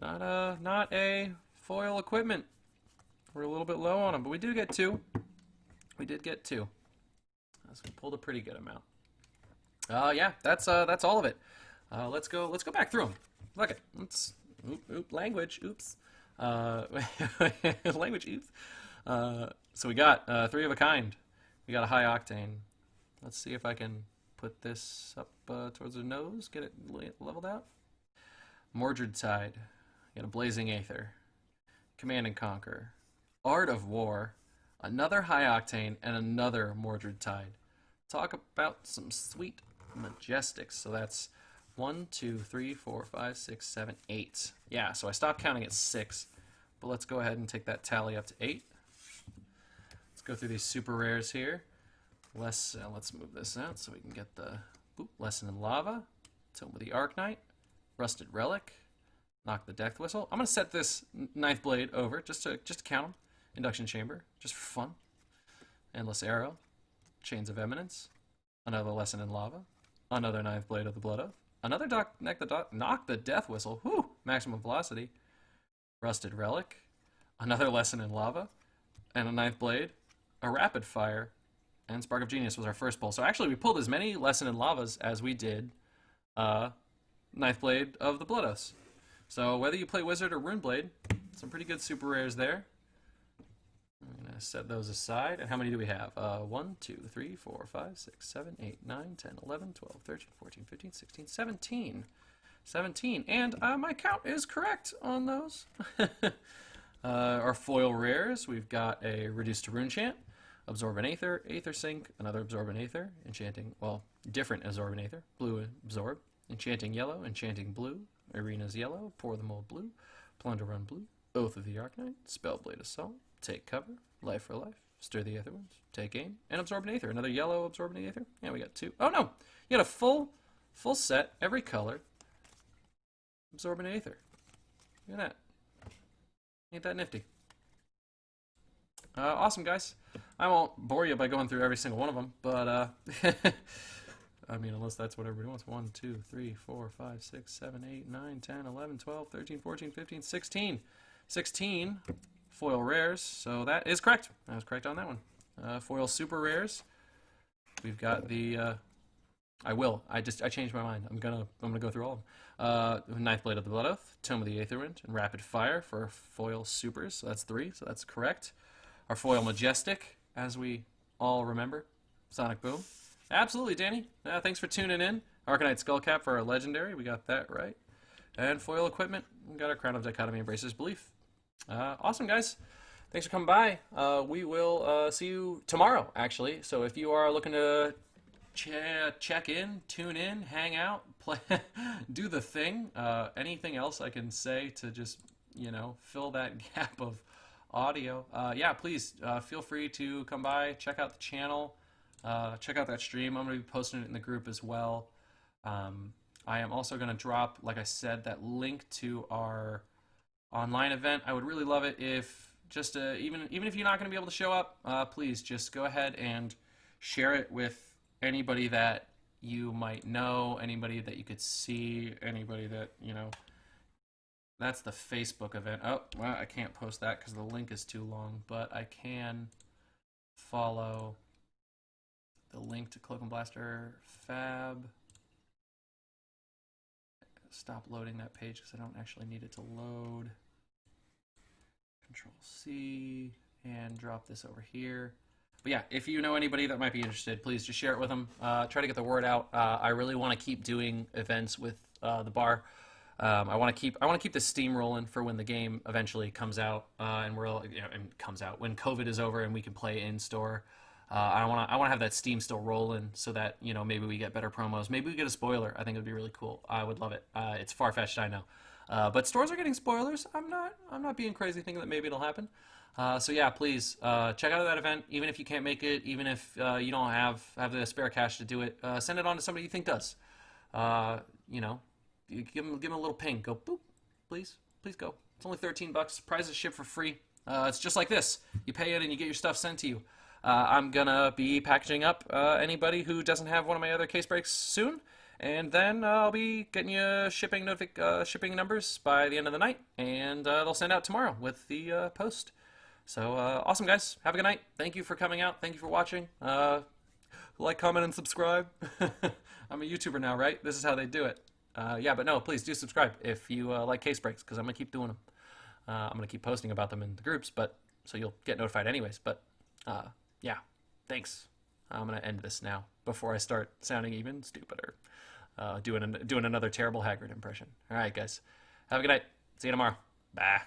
not a foil equipment. We're a little bit low on them, but we do get two. We did get two. So we pulled a pretty good amount. Yeah, that's all of it. Let's go back through them. Look it. Let's language. Oops. Language. Oops. So we got 3 of a kind. We got a high octane. Let's see if I can put this up towards the nose. Get it leveled out. Mordred Tide. Got a Blazing Aether. Command and Conquer. Art of War. Another high octane and another Mordred Tide. Talk about some sweet majestics. So that's 1, 2, 3, 4, 5, 6, 7, 8. Yeah, so I stopped counting at 6. But let's go ahead and take that tally up to 8. Let's go through these super rares here. Let's move this out so we can get the Lesson in Lava, Tome of the Arknight, Rusted Relic, Knock the Death Whistle. I'm gonna set this Ninth Blade over just to count them. Induction Chamber, just for fun. Endless Arrow, Chains of Eminence, another Lesson in Lava, another Ninth Blade of the Blood Oath, another Knock the Death Whistle, whoo, Maximum Velocity, Rusted Relic, another Lesson in Lava, and a Ninth Blade, a Rapid Fire, and Spark of Genius was our first pull. So actually we pulled as many Lesson in Lavas as we did Ninth Blade of the Blood Oaths. So whether you play Wizard or Runeblade, some pretty good super rares there. I'm going to set those aside. And how many do we have? 1, 2, 3, 4, 5, 6, 7, 8, 9, 10, 11, 12, 13, 14, 15, 16, 17. 17. And my count is correct on those. Our foil rares, we've got a Reduced to Rune Chant, Absorbent Aether, Aether Sink, another Absorbent Aether, Enchanting, well, different Absorbent Aether, Blue Absorb, Enchanting Yellow, Enchanting Blue, Arena's Yellow, Pour the Mold Blue, Plunder Run Blue, Oath of the Arknight, Spellblade Assault, Take Cover, Life for Life, Stir the Aether Winds, Take Aim, and Absorbent Aether. Another yellow Absorbent Aether. Yeah, we got 2. Oh no! You got a full set, every color, Absorbent Aether. Look at that. Ain't that nifty? Awesome, guys. I won't bore you by going through every single one of them, but I mean, unless that's what everybody wants. 1, 2, 3, 4, 5, 6, 7, 8, 9, 10, 11, 12, 13, 14, 15, 16. 16 foil rares, so that is correct. I was correct on that one. Foil super rares. We've got the I changed my mind. I'm gonna go through all of them. Ninth Blade of the Blood Oath, Tome of the Aetherwind, and Rapid Fire for foil supers. So that's 3. So that's correct. Our foil Majestic, as we all remember, Sonic Boom. Absolutely, Danny. Thanks for tuning in. Arcanite Skullcap for our legendary. We got that right. And foil equipment. We got our Crown of Dichotomy, Embraces Belief. Awesome, guys. Thanks for coming by. We will see you tomorrow, actually. So if you are looking to check in, tune in, hang out, play, do the thing. Anything else I can say to just, fill that gap of audio? Yeah, please feel free to come by, check out the channel, check out that stream. I'm going to be posting it in the group as well. I am also going to drop, like I said, that link to our online event. I would really love it if just even if you're not going to be able to show up, please just go ahead and share it with anybody that you might know, anybody that you could see, anybody that, that's the Facebook event. Oh, well, I can't post that because the link is too long, but I can follow the link to Cloak and Blaster Fab. Stop loading that page because I don't actually need it to load. Control C and drop this over here. But yeah, if you know anybody that might be interested, please just share it with them. Try to get the word out. I really want to keep doing events with the bar. I want to keep the steam rolling for when the game eventually comes out, and comes out when COVID is over and we can play in store. I want to have that steam still rolling so that maybe we get better promos. Maybe we get a spoiler. I think it would be really cool. I would love it. It's far-fetched, I know, but stores are getting spoilers. I'm not being crazy thinking that maybe it'll happen. So yeah, please check out that event. Even if you can't make it, even if you don't have the spare cash to do it, send it on to somebody you think does. Uh, you know, you give them a little ping. Go boop, please go. It's only $13. Prizes ship for free. It's just like this. You pay it and you get your stuff sent to you. I'm gonna be packaging up anybody who doesn't have one of my other case breaks soon, and then I'll be getting you shipping numbers by the end of the night, and they'll send out tomorrow with the post. So awesome, guys. Have a good night. Thank you for coming out. Thank you for watching. Like, comment, and subscribe. I'm a YouTuber now, right? This is how they do it. Yeah, but no, please do subscribe if you like case breaks, because I'm gonna keep doing them. I'm gonna keep posting about them in the groups, but so you'll get notified anyways. But yeah, thanks. I'm gonna end this now before I start sounding even stupider. Doing another terrible Haggard impression. All right, guys. Have a good night. See you tomorrow. Bye.